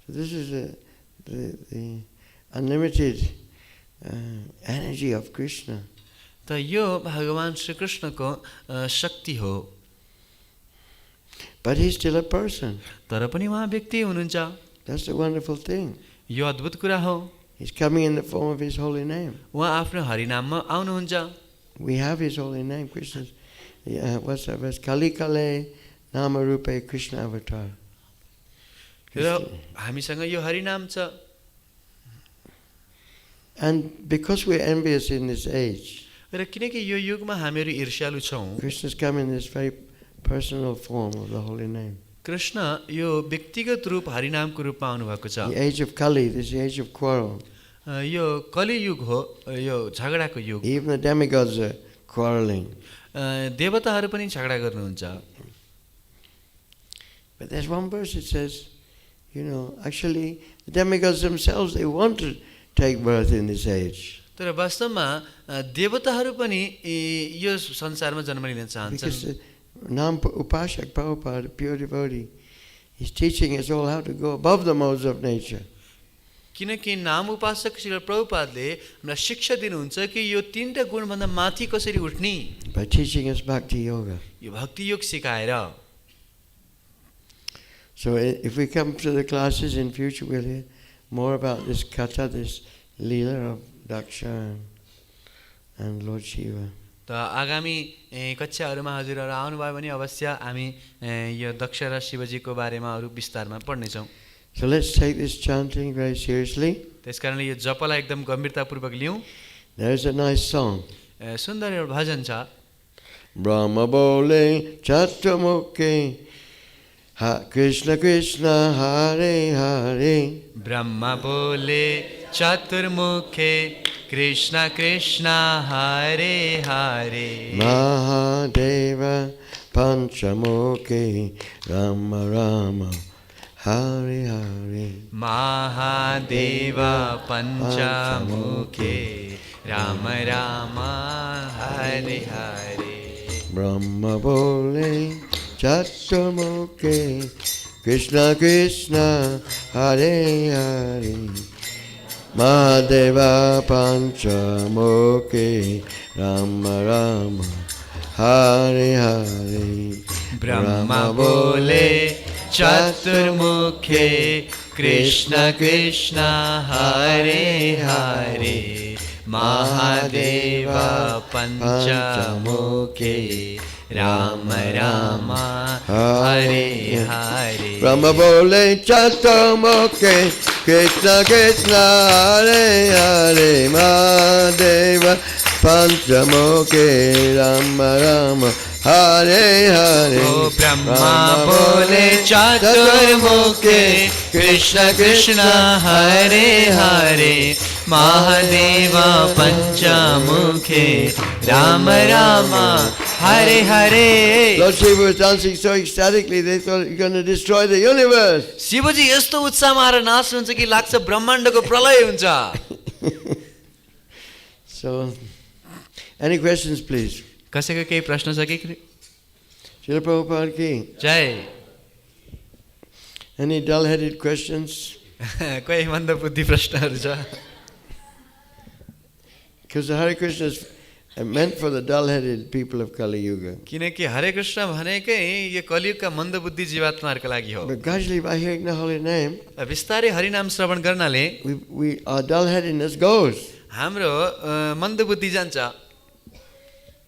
So this is the unlimited energy of Krishna. त यो भगवान श्री कृष्णको शक्ति हो. But he's still a person. तर पनि उहाँ व्यक्ति हुनुहुन्छ. That's the wonderful thing. यो अद्भुत कुरा हो. He's coming in the form of his holy name. उहाँ आफ्नो हरिनाममा आउनुहुन्छ. We have his holy name. Krishna's what's that verse? Kali Kale Nama Rupe Krishna Avatar. र हामीसँग यो हरिनाम छ. And because we're envious in this age, र किनकि यो युगमा हामीहरू ईर्ष्यालु छौं, Krishna's come in this very personal form of the holy name. Krishna यो व्यक्तिगत रूप हरिनामको रूपमा आउनु भएको छ. The age of Kali, this is the age of quarrel. यो कलि युग हो, यो झगडाको युग. Even the demigods are quarreling. देवताहरू पनि झगडा गर्नुहुन्छ. But there's one verse that says, actually the demigods themselves, they want to take birth in this age. तर वास्तवमा देवताहरू पनि यो संसारमा जन्म लिन चाहन्छन्. Because Nam Upashak Prabhupada, the pure devotee, he's teaching us all how to go above the modes of nature. किनकि नाम उपासक श्री प्रभुपादले हामीलाई शिक्षा दिनुहुन्छ कि यो तीनटा गुणभन्दा माथि कसरी उठ्ने by teaching us bhakti yoga. यो भक्ति योग सिकाएर. So if we come to the classes in future, we'll hear more about this katha, this leela of Dakṣa and Lord Śiva. त आगामी कक्षाहरूमा हजुरहरू आउनुभयो भने अवश्य हामी यो दक्ष र शिवजीको बारेमा अरू विस्तारमा पढ्नेछौँ. So let's take this chanting very seriously. त्यसकारणले यो जपलाई एकदम गम्भीरतापूर्वक लियौँ. There's a nice song. सुन्दर एउटा भजन छ. Brahma bole chattamukhe Krishna Krishna Hare Hare. Brahma बोले चतुर्मुखे Krishna Krishna Hare Hare. Mahadeva Panchamukhe Rama Rama Hare Hare. Mahadev पंचमुखे Ram Ram Hare Hare. Brahma bole chattamukhe Krishna Krishna Hare Hare. Mahadeva Panchamukhe Rama Rama Hare Hare. Brahma बोले चतुर्मुखे Krishna Krishna Hare Hare. Mahadev पंचमुखे Ram Ram Hare Hare. Brahma bole chattamukhe Krishna Krishna Hare Hare. Mahadeva Panchamukhe Rama Rama Hare Hare. O Brahma bole chaturmukhe Krishna Krishna Hare Hare. Mahadeva Panchamukhe Rama Rama Hare Hare. Lord Shiva was dancing so ecstatically, they thought you're going to destroy the universe. Shivji यस्तो उत्साहमा आएर नाच्नुहुन्छ कि लाग्छ ब्रह्माण्डको प्रलय हुन्छ. So, any questions please? कसैको केही प्रश्न छ कि? Srila Prabhupada ki. जय. Any dull-headed questions? कोही मन्दबुद्धि प्रश्नहरू छ? Because the Hare Krishna is meant for the dull-headed people of Kali Yuga. किनकि हरे कृष्ण भनेकै यो कलियुगका मन्दबुद्धि जीवात्माहरूका लागि हो. But gradually by hearing the holy name, बिस्तारै हरिनाम श्रवण गर्नाले our dull-headedness goes. हाम्रो मन्दबुद्धि जान्छ.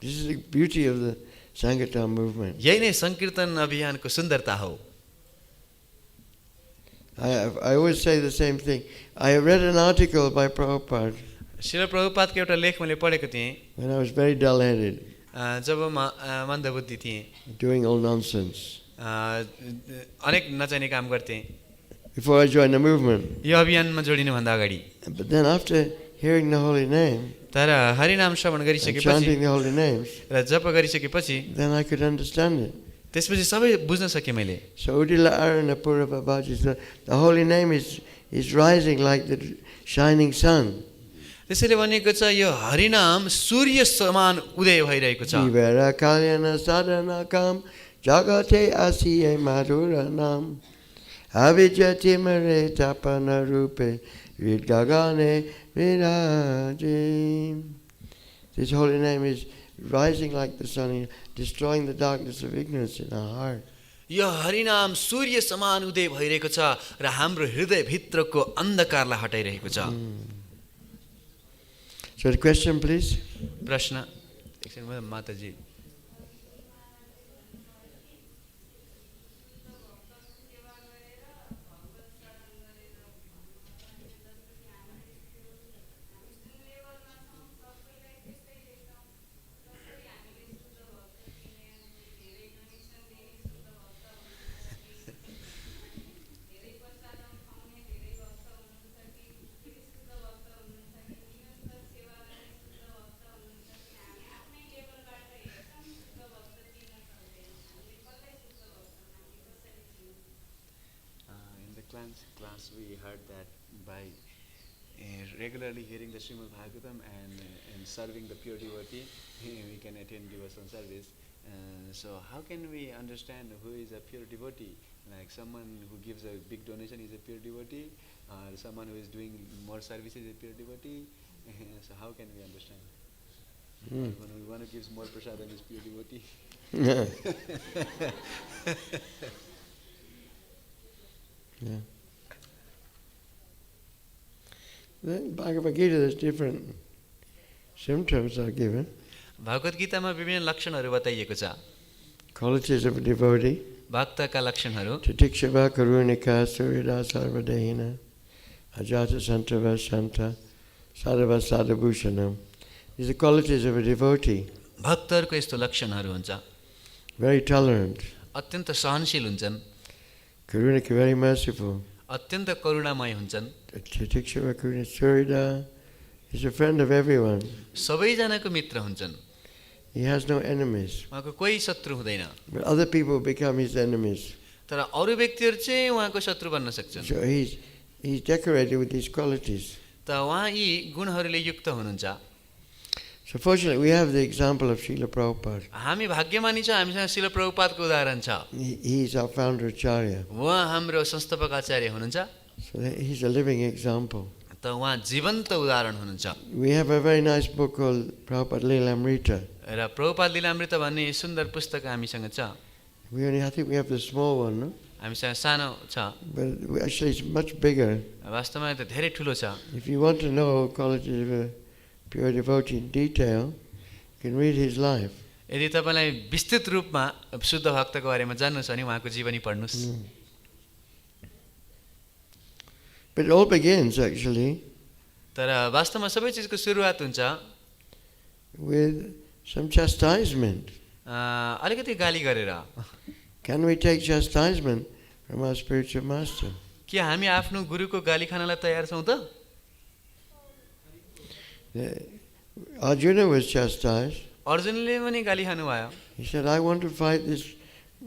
This is the beauty of the Sankirtan movement. यही नै संकीर्तन अभियानको सुन्दरता हो. I always say the same thing. I read an article by Prabhupada Srila प्रभुपादको एउटा लेख मैले पढेको थिएँ when I was very dull-headed, जब म मन्दबुद्धि थिएँ, doing all nonsense. अनेक नचाहिने काम गर्थेँ Before I joined the movement. यो अभियानमा जोडिनुभन्दा अगाडि. But then after hearing the holy name, तर हरिनाम श्रवण and गरिसकेपछि chanting the holy names, र जप गरिसकेपछि then I could understand it. त्यसपछि सबै बुझ्न सकेँ मैले. So Udila Arana Purava Bhaji said, the holy name is rising like the shining sun. त्यसैले भनिएको छ यो हरिनाम सूर्य समान उदय भइरहेको छ. Jivara kalyana sadhana kam jagate asiye madhura nam avijati mare tapana rupe vidgagane viraje. This holy name is rising like the sun, destroying the darkness of ignorance in our heart. यो हरिनाम सूर्य समान उदय भइरहेको छ र हाम्रो हृदय भित्रको अन्धकारलाई हटाइरहेको छ. So the question please. प्रश्न एकछिन माताजी. Class we heard that by regularly hearing the Srimad Bhagavatam and serving the pure devotee, we can attend devotional service. So how can we understand who is a pure devotee Like someone who gives a big donation is a pure devotee, or someone who is doing more service is a pure devotee. So how can we understand? One who gives more prasadam is pure devotee. Yeah. Then Bhagavad Gita, there's different symptoms are given. Bhagavat गीतामा विभिन्न लक्षणहरू बताइएको छ. Qualities of a devotee. भक्तका लक्षणहरू. Titikshava karunika surida sarvadehina ajata santava santa sadava sadabhushanam. These are qualities of a devotee. भक्तहरूको यस्तो लक्षणहरू हुन्छ. Very tolerant. अत्यन्त सहनशील हुन्छन्. Karunika, very merciful. अत्यन्त करुणामय हुन्छन्. Titikshava karunika surida is a friend of everyone. सबैजनाको मित्र हुन्छन्. He has no enemies. उहाँको कोही शत्रु हुँदैन. But other people become his enemies. तर अरू व्यक्तिहरू चाहिँ उहाँको शत्रु बन्न सक्छन्. So he's decorated with these qualities. त उहाँ यी गुणहरूले युक्त हुनुहुन्छ. So fortunately we have the example of Srila Prabhupada. हामी भाग्यमानी छ, हामीसँग शिल प्रभुपादको उदाहरण छ. He is our founder acharya. उहाँ हाम्रो संस्थापक आचार्य हुनुहुन्छ. So he's a living example. त उहाँ जीवन्त उदाहरण हुनुहुन्छ. We have a very nice book called Prabhupada Lilamrita. र प्रभुपाद लीलामृत भन्ने सुन्दर पुस्तक हामीसँग छ. I think we have the small one, no? हामीसँग सानो छ. But actually it's much bigger. वास्तवमा त धेरै ठुलो छ. If you want to know qualities of a pure devotee in detail, you can read his life. यदि तपाईलाई विस्तृत रूपमा शुद्ध भक्तको बारेमा जान्नु छ भने उहाँको जीवनी पढ्नुस्. But it all begins actually तर वास्तवमा सबै चीजको सुरुवात हुन्छ with some chastisement. अलिकति गाली गरेर. Can we take chastisement from our spiritual master? के हामी आफ्नो गुरुको गाली खानलाई तयार छौं त? Arjuna was chastised. अर्जुनले पनि गाली खानु भयो. He said, I want to fight this.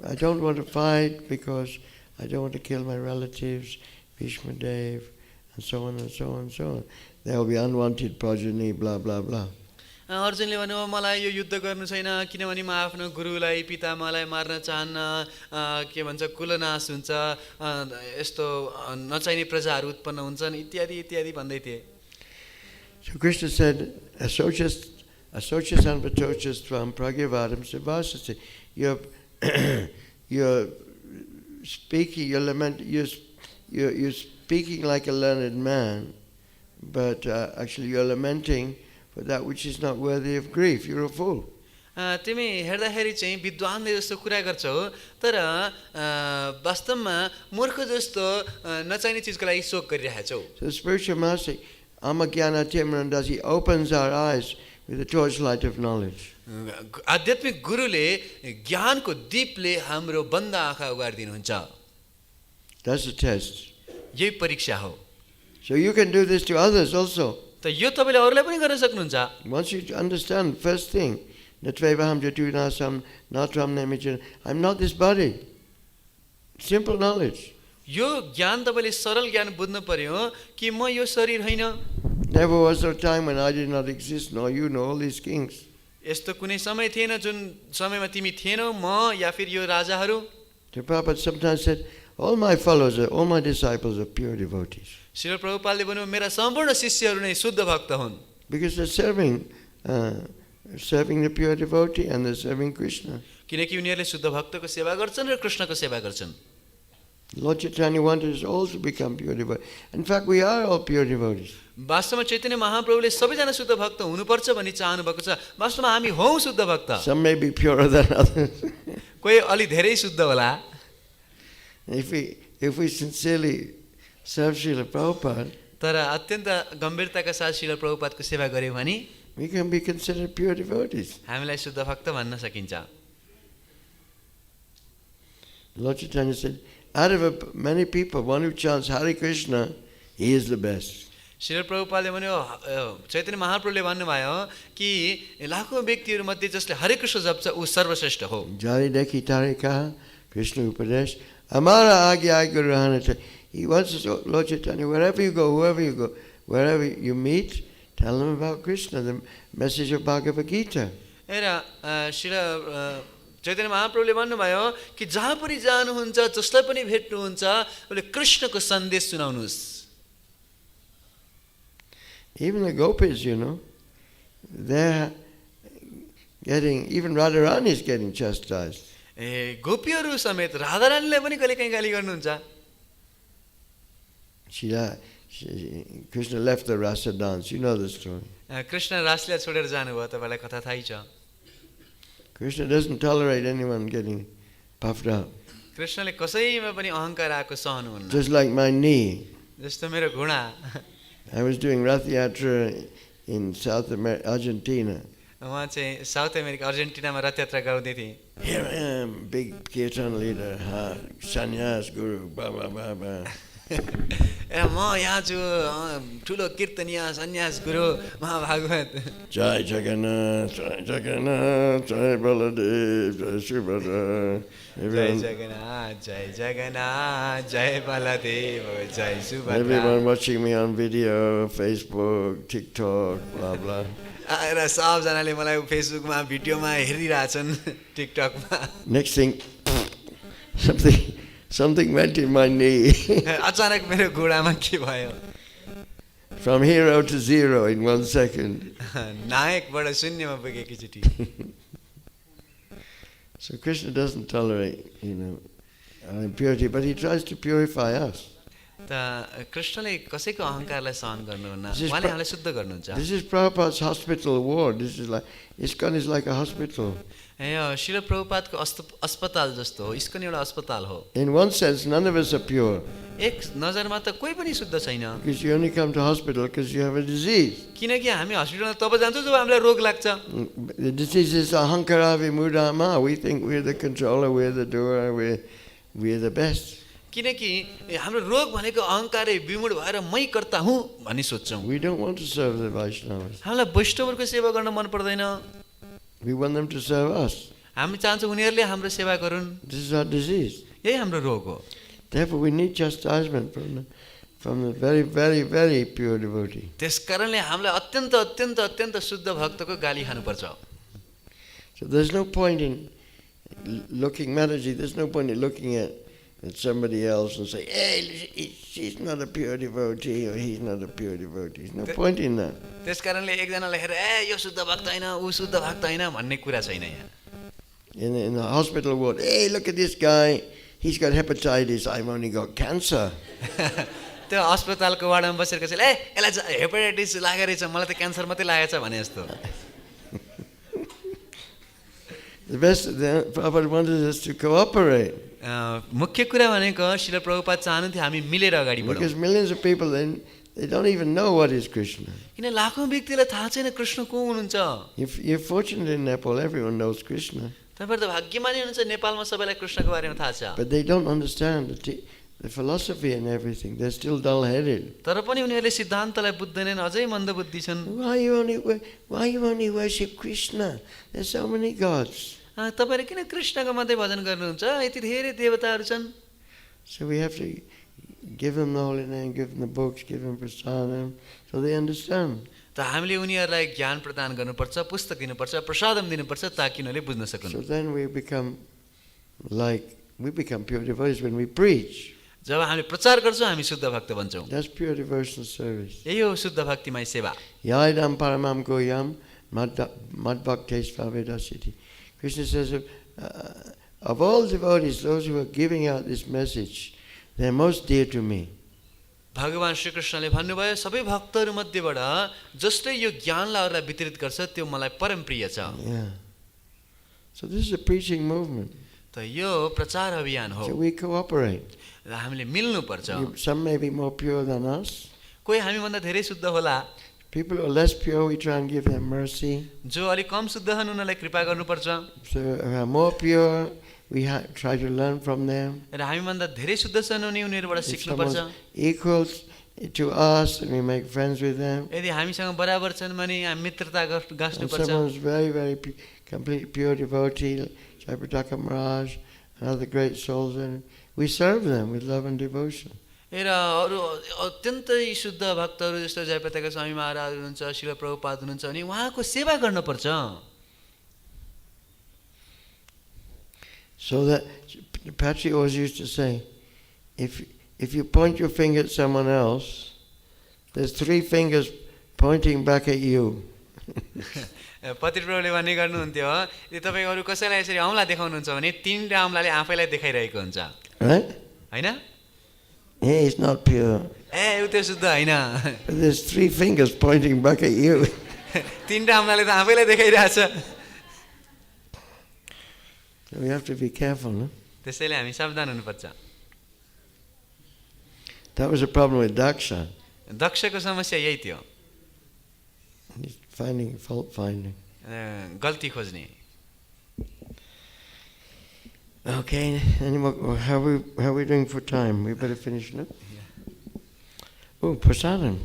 I don't want to fight because I don't want to kill my relatives, Bhishma Dev, and so on and so on and so on. There will be unwanted progeny, blah, blah, blah. अर्जुनले भन्यो मलाई यो युद्ध गर्नु छैन किनभने म आफ्नो गुरुलाई पितामहलाई मार्न चाहन्न, के भन्छ कुलनाश हुन्छ, यस्तो नचाहिने प्रजाहरू उत्पन्न हुन्छन् इत्यादि इत्यादि भन्दै थिए. So Krishna said, Asochas anvatochas tvam pragyavatam savasati. You're speaking, you're speaking like a learned man, but actually you're lamenting for that which is not worthy of grief. You're a fool. तिमी हेर्दाखेरि चाहिँ विद्वानले जस्तो कुरा गर्छौ तर वास्तवमा मूर्ख जस्तो नचाहिने चीजको लागि शोक गरिरहेछौ. So the spiritual master, Amagyanatimrandas, he opens our eyes with the torchlight of knowledge. आध्यात्मिक गुरुले ज्ञानको दीपले हाम्रो बन्द आँखा उगार्दिनुहुन्छ. That's the test. यही परीक्षा हो. So you can do this to others also. त यो तपाईले अरूलाई पनि गर्न सक्नुहुन्छ. Once you understand, first thing, dveṣṭi jatunasam natram nemichan, I'm not this body. Simple knowledge. यो ज्ञान तपाईले सरल ज्ञान बुझ्नु पर्यो कि म यो शरीर होइन. Never was there a time when I did not exist, nor you, nor all these kings. यस्तो कुनै समय थिएन जुन समयमा तिमी थिएनौ म या फिर यो राजाहरू. The Prabhupada sometimes said, all my followers, all my disciples are pure devotees. Srila प्रभुपादले भन्नु मेरा सम्पूर्ण शिष्यहरू नै शुद्ध भक्त हुन्. Because they're serving the pure devotee and they're serving Krishna. किनकि उनीहरूले शुद्ध भक्तको सेवा गर्छन् र कृष्णको सेवा गर्छन्. Lord Chaitanya wanted us all to become pure devotees. In fact, we are all pure devotees. वास्तवमा चैतन्य महाप्रभुले सबैजना शुद्ध भक्त हुनुपर्छ भनी चाहनु भएको छ. वास्तवमा हामी हौं शुद्ध भक्त. Some may be purer than others. कोही अलि धेरै शुद्ध होला. If we sincerely serve Srila Prabhupada, तर अत्यन्त गम्भीरताका साथ श्रील प्रभुपादको सेवा गर्यौं भने we can be considered pure devotees. हामीलाई शुद्ध भक्त भन्न सकिन्छ. Lord Chaitanya said, out of many people, one who chants Hare Krishna, he is the best. Srila प्रभुपादले भन्यो चैतन्य महाप्रभुले भन्नुभयो कि लाखौं व्यक्तिहरू मध्ये जसले हरे कृष्ण जप्छ ऊ सर्वश्रेष्ठ हो. Jari dekhi tare kaha, Krishna upadesh, amara agya guruhanata. He wants us, Lord Chaitanya, wherever you go, whoever you go, wherever you meet, tell them about Krishna, the message of Bhagavad Gita. र श्रील चैतन्य महाप्रभुले भन्नुभयो कि जहाँ पनि जानुहुन्छ जसलाई पनि भेट्नुहुन्छ उसले कृष्णको सन्देश सुनाउनुहोस्. Even the gopis, you know, they're getting, even Radharani is getting chastised. ए गोपीहरू समेत राधारानीले पनि कहिलेकाहीँ गाली गर्नुहुन्छ. Krishna left the rasa dance. You know the story. Krishna रासलीला छोडेर जानुभयो, तपाईँलाई कथा थाहै छ. Krishna doesn't tolerate anyone getting puffed up. कृष्णले कसैमा पनि अहङ्कार आएको सहनुहुन्न. Just like my knee. जस्तो मेरो घुँडा. I was doing Rath Yatra in South America, Argentina. उहाँ चाहिँ साउथ अमेरिका अर्जेन्टिनामा रथ यात्रा गर्दै थिए. Here I am, big kirtan leader, sannyas guru, blah blah blah blah. म यहाँ छु ठुलो कीर्तनीय सन्यास गुरु महाभागवत. Jai Jagannath, Jai Jagannath, Jai Baladev, Jai Subhadra. जय जगन्नाथ, जय जगन्नाथ, जय बलदेव, जय Subhadra. Everyone watching me on video, Facebook, TikTok, blah blah. र सबजनाले मलाई फेसबुकमा भिडियोमा हेरिरहेछन्, टिकटकमा. Next thing, something went in my knee. अचानक मेरो घुँडामा के भयो? From hero to zero in 1 second. नायकबाट शून्यमा पुगेकी चिठी. So Krishna doesn't tolerate, impurity, but he tries to purify us. त कृष्णले कसैको अहङ्कारलाई सहन गर्नुहुन्न, उहाँले हामीलाई शुद्ध गर्नुहुन्छ. This is Prabhupada's hospital ward. This is like ISKCON is like a hospital. यो शिल प्रभुपादको अस्पताल जस्तो हो. इस्कन एउटा अस्पताल हो. In one sense, none of us are pure. एक नजरमा त कोही पनि शुद्ध छैन. Because you only come to hospital because you have a disease. किनकि हामी हस्पिटलमा तब जान्छौँ जब हामीलाई रोग लाग्छ. The disease is ahankara vimudama. We think we're the controller, we're the doer, we're the best. किनकि हाम्रो रोग भनेको अहङ्कारै विमूढ भएर मै कर्ता हुँ भन्ने सोच्छौँ. We don't want to serve the Vaishnavas. हामीलाई वैष्णवहरूको सेवा गर्न मन पर्दैन. We want them to serve us. हामी चाहन्छौँ उनीहरूले हाम्रो सेवा गरून्. This is our disease. यही हाम्रो रोग हो. Therefore, we need chastisement from the very, very, very pure devotee. त्यस कारणले हामीलाई अत्यन्त अत्यन्त अत्यन्त शुद्ध भक्तको गाली खानुपर्छ. So there's no point in looking, Mataji, there's no point in looking at somebody else and say, hey, she's not a pure devotee or he's not a pure devotee. There's no point in that. त्यस कारणले एकजनालाई हेरेर ए यो शुद्ध भक्त हैन, उ शुद्ध भक्त हैन भन्ने कुरा छैन यहाँ. In the hospital ward, hey, look at this guy. He's got hepatitis. I've only got cancer. त्यो अस्पतालको वार्डमा बसेर कसैले ए यसलाई हेपाटाइटिस लागेको रहेछ, मलाई त क्यान्सर मात्रै लागेछ भने जस्तो. The best, Prabhupada wanted us to cooperate. मुख्य कुरा भनेको श्रील प्रभुपाद चाहनुहुन्थ्यो हामी मिलेर अगाडि बढौँ. Because millions of people, they don't even know what is Krishna. किन लाखौं व्यक्तिलाई थाहा छैन कृष्ण को हुनुहुन्छ. If you're fortunate in Nepal, everyone knows Krishna. तपाईहरु त भाग्यमानी हुनुहुन्छ, नेपालमा सबैलाई कृष्णको बारेमा थाहा छ. But they don't understand the philosophy and everything. They're still dull-headed. तर पनि उनीहरूले सिद्धान्तलाई बुझ्दैनन्, अझै मन्दबुद्धि छन्. Why you only worship Krishna? There's so many gods. तपाईहरु किन कृष्णको मात्रै भजन गर्नुहुन्छ, यति धेरै देवताहरू छन्. So we have to give them the holy name, give them the books, give them prasadam, so they understand. त हामीले उनीहरूलाई ज्ञान प्रदान गर्नुपर्छ, पुस्तक दिनुपर्छ, प्रसादम दिनुपर्छ ताकि उनीहरूले बुझ्न सकुन्. So then we become pure devotees when we preach. जब हामीले प्रचार गर्छौँ हामी शुद्ध भक्त बन्छौँ. That's pure devotional service. यही हो शुद्ध भक्तिमय सेवा. Yaidam paramam goyam madbhaktes vavedasiti. Krishna says of all devotees, those who are giving out this message, they are most dear to me. भगवान श्री कृष्णले भन्नुभयो सबै भक्तहरू मध्येबाट जसले यो ज्ञानलाई अरूलाई वितरित गर्छ त्यो मलाई परम प्रिय छ. Yeah. So this is a preaching movement. त यो प्रचार अभियान हो. So we cooperate. र हामीले मिल्नु पर्छ. Some may be more pure than us. कोही हामी भन्दा धेरै शुद्ध होला. People who are less pure, we try and give them mercy. जो अलि कम शुद्ध छन् उनीहरूलाई कृपा गर्नुपर्छ. So who are more pure, we try to learn from them. र हामी भन्दा धेरै शुद्ध छन् उनी उनीहरुबाट सिक्नु पर्छ. Equals to us, and we make friends with them. यदि हामीसँग बराबर छन् भने हामी मित्रता गाँस्नु पर्छ. Someone is very, very complete pure devotee, Jagataḥ Maharaj, and other great souls, and we serve them with love and devotion. र अरू अत्यन्तै शुद्ध भक्तहरू जस्तो जयपताका स्वामी महाराज हुनुहुन्छ, शिल प्रभुपाद हुनुहुन्छ भने उहाँको सेवा गर्न पर्छ. So that Patri always used to say, if you point your finger at someone else, there's 3 fingers pointing back at you. पति प्रभुले भन्ने गर्नुहुन्थ्यो यदि तपाईँ अरू कसैलाई यसरी औँला देखाउनुहुन्छ भने 3 औँलाले आफैलाई देखाइरहेको हुन्छ Right? Hahn Hey, it's not pure. ए उ त्यो शुद्ध हैन But there's 3 fingers pointing back at you. 3 औँलाले त आफैलाई देखाइरहेछ So we have to be careful, no? त्यसैले हामी सावधान हुनुपर्छ That was a problem with Dakṣa. दक्षको समस्या यही थियो He's finding fault finding. गल्ती खोज्ने Okay, any more, how are we doing for time? We better finish now. Oh, prasadam.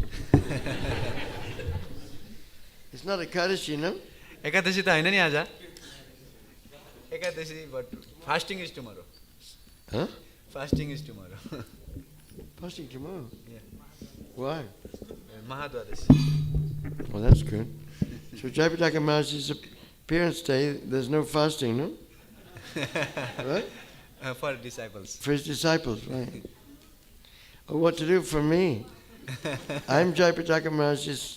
It's not a courtesy, no? Ekadashi त हैन नि आज Ekadashi but fasting is tomorrow. Huh? Fasting is tomorrow. Fasting tomorrow? Yeah. Why? Mahadwadashi. Well, that's good. So Jagataḥ Maharaj's appearance day, there's no fasting, no? Right? For disciples. For his disciples, right. Oh, what to do for me? I'm Jagataḥ Maharaj's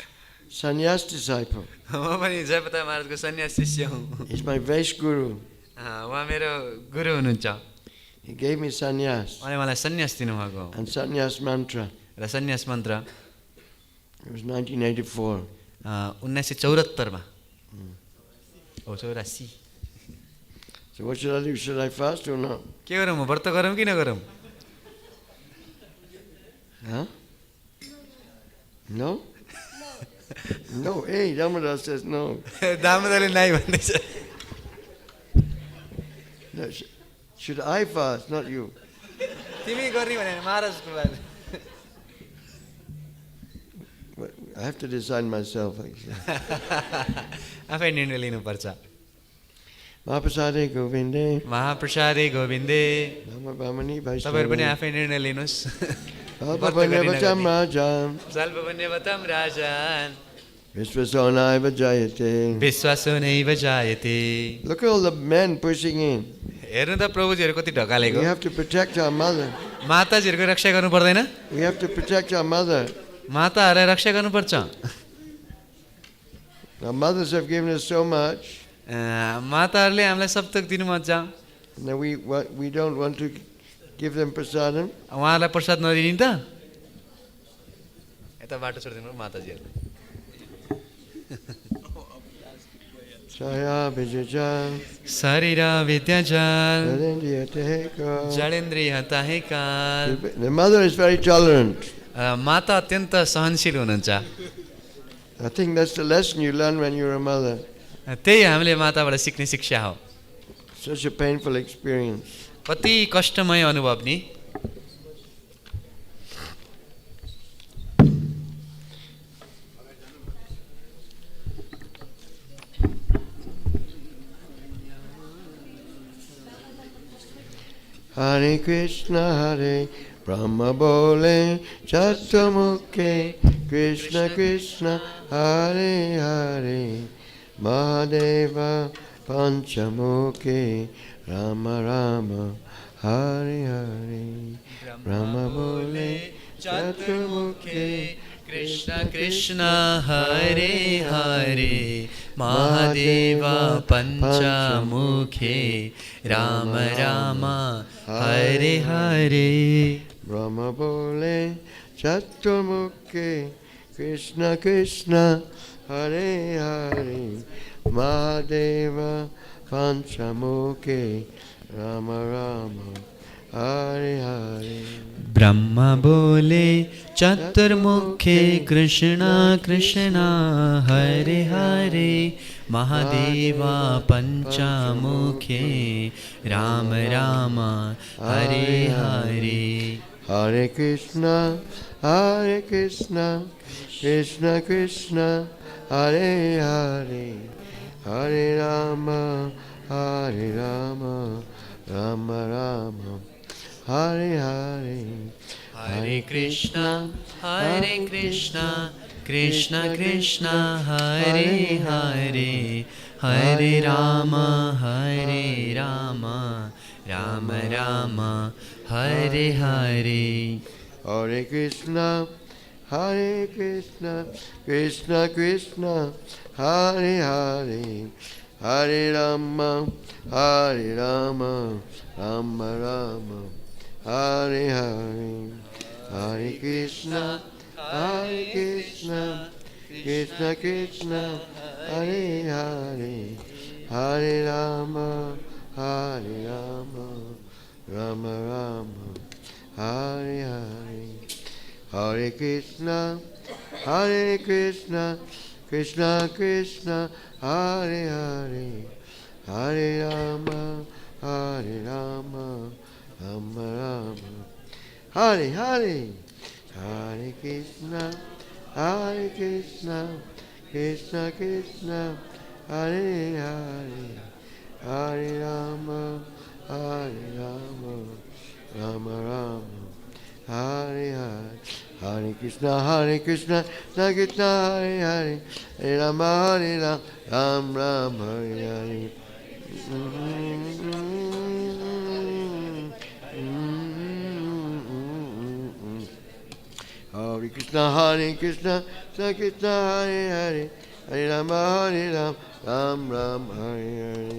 sannyas disciple. म पनि जयप्रताप महाराजको सन्यास शिष्य हुँ He's my Vaish Guru. उहाँ मेरो गुरु हुनुहुन्छ He gave me sannyas उहाँले मलाई सन्यास दिनुभएको and sannyas mantra. र सन्यास मन्त्र It was 1984. 1974 मा हो 84 So what should I do? Should I fast or not? के गरौँ म व्रत गरौँ कि नगरौँ Huh? No? No, hey, Damodar says no. दामोदरले नाइ भन्दैछ No, should I fast, not you? तिमी गर्ने भने महाराजको बारे But I have to decide myself, actually. आफै निर्णय लिनुपर्छ Mahaprasade Govinde. महाप्रसादे गोविन्दे Namabhamani तपाईहरु पनि Vaishnava. आफै निर्णय लिनुस् Alpapanyavacham Rajam. साल्पवन्यवतम राजान Vishwasonaiva Jayate. विश्वासो नैव जायते Look at all the men pushing in. हेर्नु त प्रभुजीहरु कति ढकालेको We have to protect our mother. माताजीहरुको रक्षा गर्नु पर्दैन We have to protect our mother. माताहरुलाई रक्षा गर्नुपर्छ Our mothers have given us so much. माताहरुले हामीलाई सब थोक दिनुहुन्छ Now we don't want to give them prasadam. उहाँहरुलाई प्रसाद नदिने त यता बाटो छोड्दिनु माताजीहरु Saya Vijajan. शरीर विद्याजल Narendriyateheka. जडेन्द्रिय ताहेकाल The mother is very tolerant. माता अत्यन्त सहनशील हुनुहुन्छ I think that's the lesson you learn when you're a mother. त्यही हामीले माताबाट सिक्ने शिक्षा हो Such a painful experience. कति कष्टमय अनुभव नि Hare Krishna Hare Brahma Bole Chattamukhe Krishna Krishna Hare Hare Mahadeva Panchamukhe Rama Rama Hare Hare Brahma Bole Chattamukhe Krishna Krishna Hare Hare Mahadev पंचमुखे Ram Ram Hare Hare Brahma Bole Chattamukhe Krishna Krishna Hare Hare Mahadeva Panchamukhe Rama Rama Hare Hare Brahma बोले चतुर्मुखे Krishna Krishna Hare Hare Mahadev पंचमुखे Ram Ram Hare Hare Hare Krishna Krishna Krishna Hare Hare Hare Rama Rama Rama Hare Hare Hare Krishna Krishna Krishna Hare Hare Hare Rama Rama Rama, Hare Hare. Hare Krishna, Hare Krishna, Krishna Krishna, Hare Hare, Hare Rama, Hare Rama, Rama Rama, Hare Hare, Hare Krishna, Hare Krishna, Krishna Krishna, Hare Hare, Hare Rama, Hare Rama, Rama Rama, Hare Hare. Hare Krishna, Hare Krishna, Krishna Krishna, Hare Hare, Hare Rama, Hare Rama, Rama Rama, Hare Hare. Hare Krishna, Hare Krishna, Krishna Krishna, Hare Hare, Hare Rama, Hare Rama, Rama Rama, Hare Hare. Hare Krishna, Hare Krishna, Krishna Krishna, Hare Hare, Hare Rama, Hare Rama, Ram Ram, Hare Hare. Hare Krishna, Hare Krishna, Krishna Krishna, Hare Hare, Hare Rama, Hare Rama, Ram Ram, Hare Hare.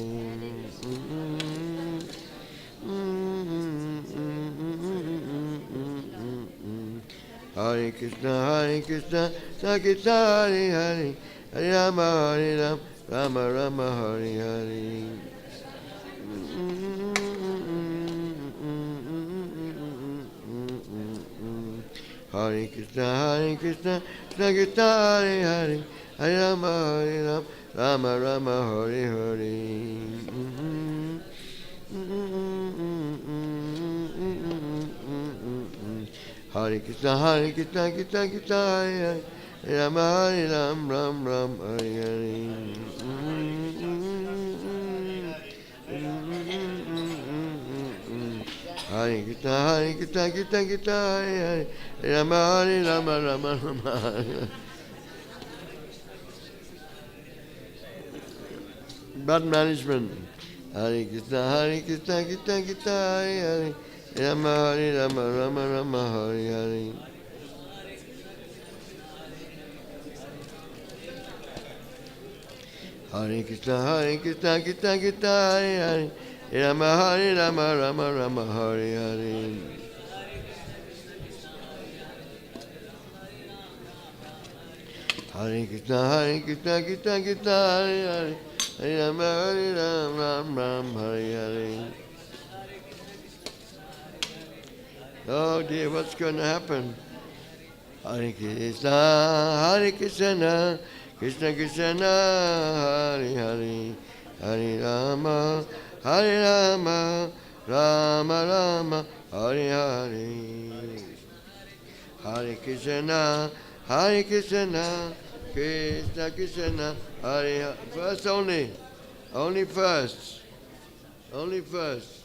Hare Krishna, Hare Krishna, Krishna Krishna, Hare Hare, Hare Rama, Hare Rama, Rama Rama, Hare Hare. Hare Krishna, Hare Krishna, Krishna Krishna, Hare Hare, Hare Rama, Hare Rama, Rama Rama, Hare Hare. Hare Krishna, Hare Krishna, Krishna Krishna, Hare Hare, Hare Rama, Hare Rama, Ram Ram, Hare Hare. Hare Krishna, Hare Krishna, Krishna Krishna, Hare Hare, Hare Rama, Hare Rama, Rama Rama, Hare Hare. Bad management. Hare Krishna, Hare Krishna, Krishna Krishna, Hare Hare, Hare Rama, Hare Rama, Rama Rama, Hare Hare. Hare Krishna, Hare Krishna, Krishna Krishna, Hare Hare, Hare Rama, Hare Rama, Rama Rama, Hare Hare. Hare Krishna, Hare Krishna, Krishna Krishna, Hare Hare, Hare Rama, Hare Rama, Ram Ram, Hare Hare. Oh dear, what's going to happen? Hare Krishna, Hare Krishna, Krishna Krishna, Hare Hare, Hare Rama, Hare Rama, Rama Rama, Hare Hare. Hare Krishna, Hare Krishna, Krishna Krishna, Hare Hare. First only first. Only first.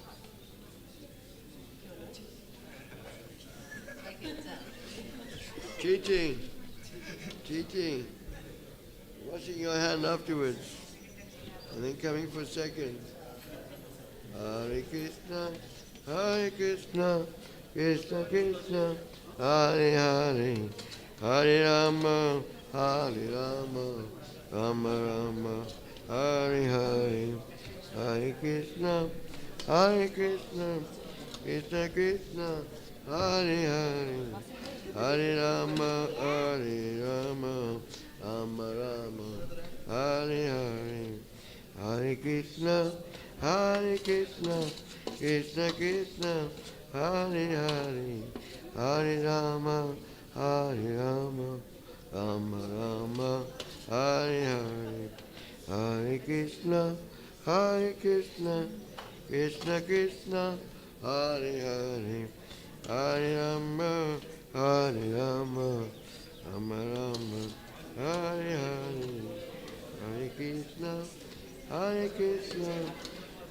Cheating. Washing your hand afterwards. And then coming for second. Hare Krishna, Hare Krishna, Krishna Krishna, Hare Hare, Hare Rama, Hare Rama, Rama Rama, Hare Hare, Hare Krishna, Hare Krishna, Krishna Krishna, Hare Hare, Hare Rama, Hare Rama, Rama Rama, Hare Hare, Hare Krishna, Hare Krishna, Krishna Krishna, Hare Hare, Hare Rama, Hare Rama, Rama Rama, Hare Hare, Hare Krishna, Hare Krishna, Krishna Krishna, Hare Hare, Hare Rama, Hare Rama, Rama Rama, Hare Hare, Hare Krishna, Hare Krishna,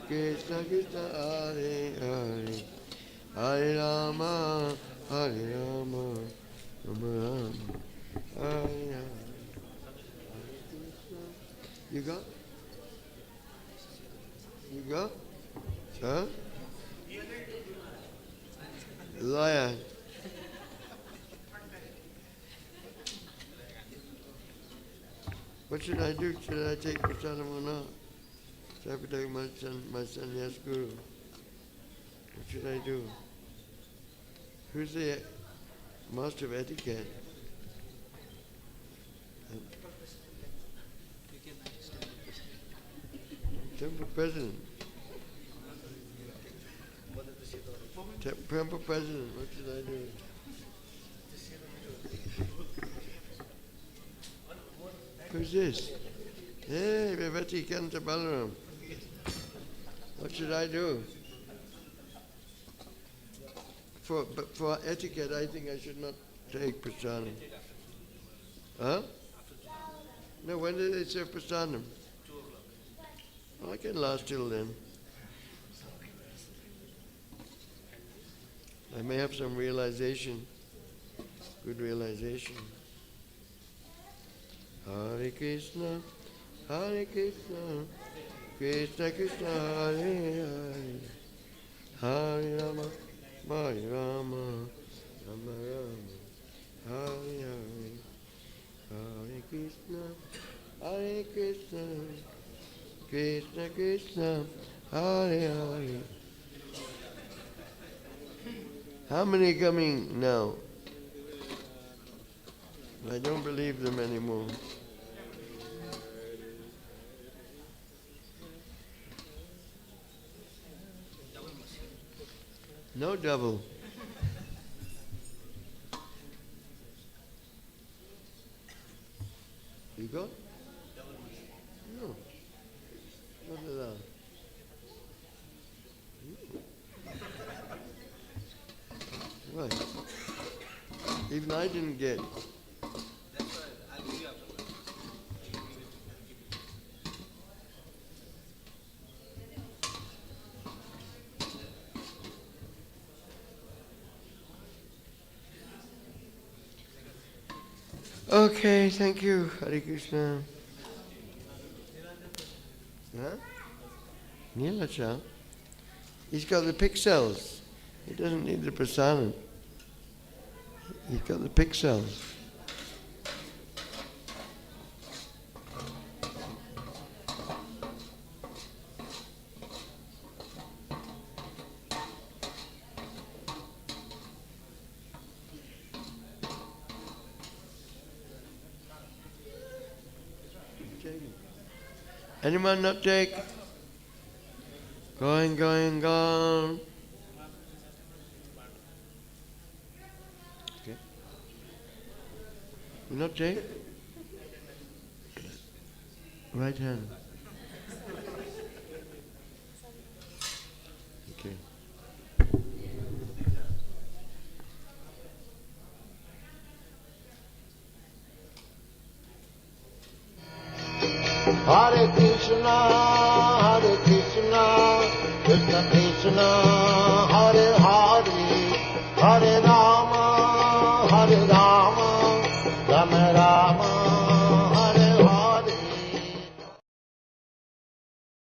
Krishna Krishna, Hare Hare, Hare Rama, Hare Rama, Rama Rama, Hare Hare. You got? Huh? Liar. What should I do? Should I take prasadam or not? Should I protect my sannyas guru? What should I do? Who's the master of etiquette? Temple president. Temple president, what should I do? Who's this? Hey, Vivati Kanta Balaram. What should I do? For etiquette, I think I should not take prasadam. Huh? No, when did they serve prasadam? 2 o'clock. I can last till then. I may have some realization, good realization. Hare Krishna, Hare Krishna, Krishna Krishna, Hare Hare, Hare Rama, Hare Rama, Rama Rama, Hare Hare, Hare Krishna, Hare Krishna, Krishna Krishna, Hare Hare. How many coming now? I don't believe them anymore. No double. You got? No. Not allowed. Right. Even I didn't get. That's why I'll give you after. Okay, thank you, Hare Krishna. Huh? Nilacha. He's got the pixels. He doesn't need the prasadam. He's got the pixels. Anyone not take? Going, gone. Okay. You not take? Right hand. Okay. Hare Krishna, Krishna Krishna,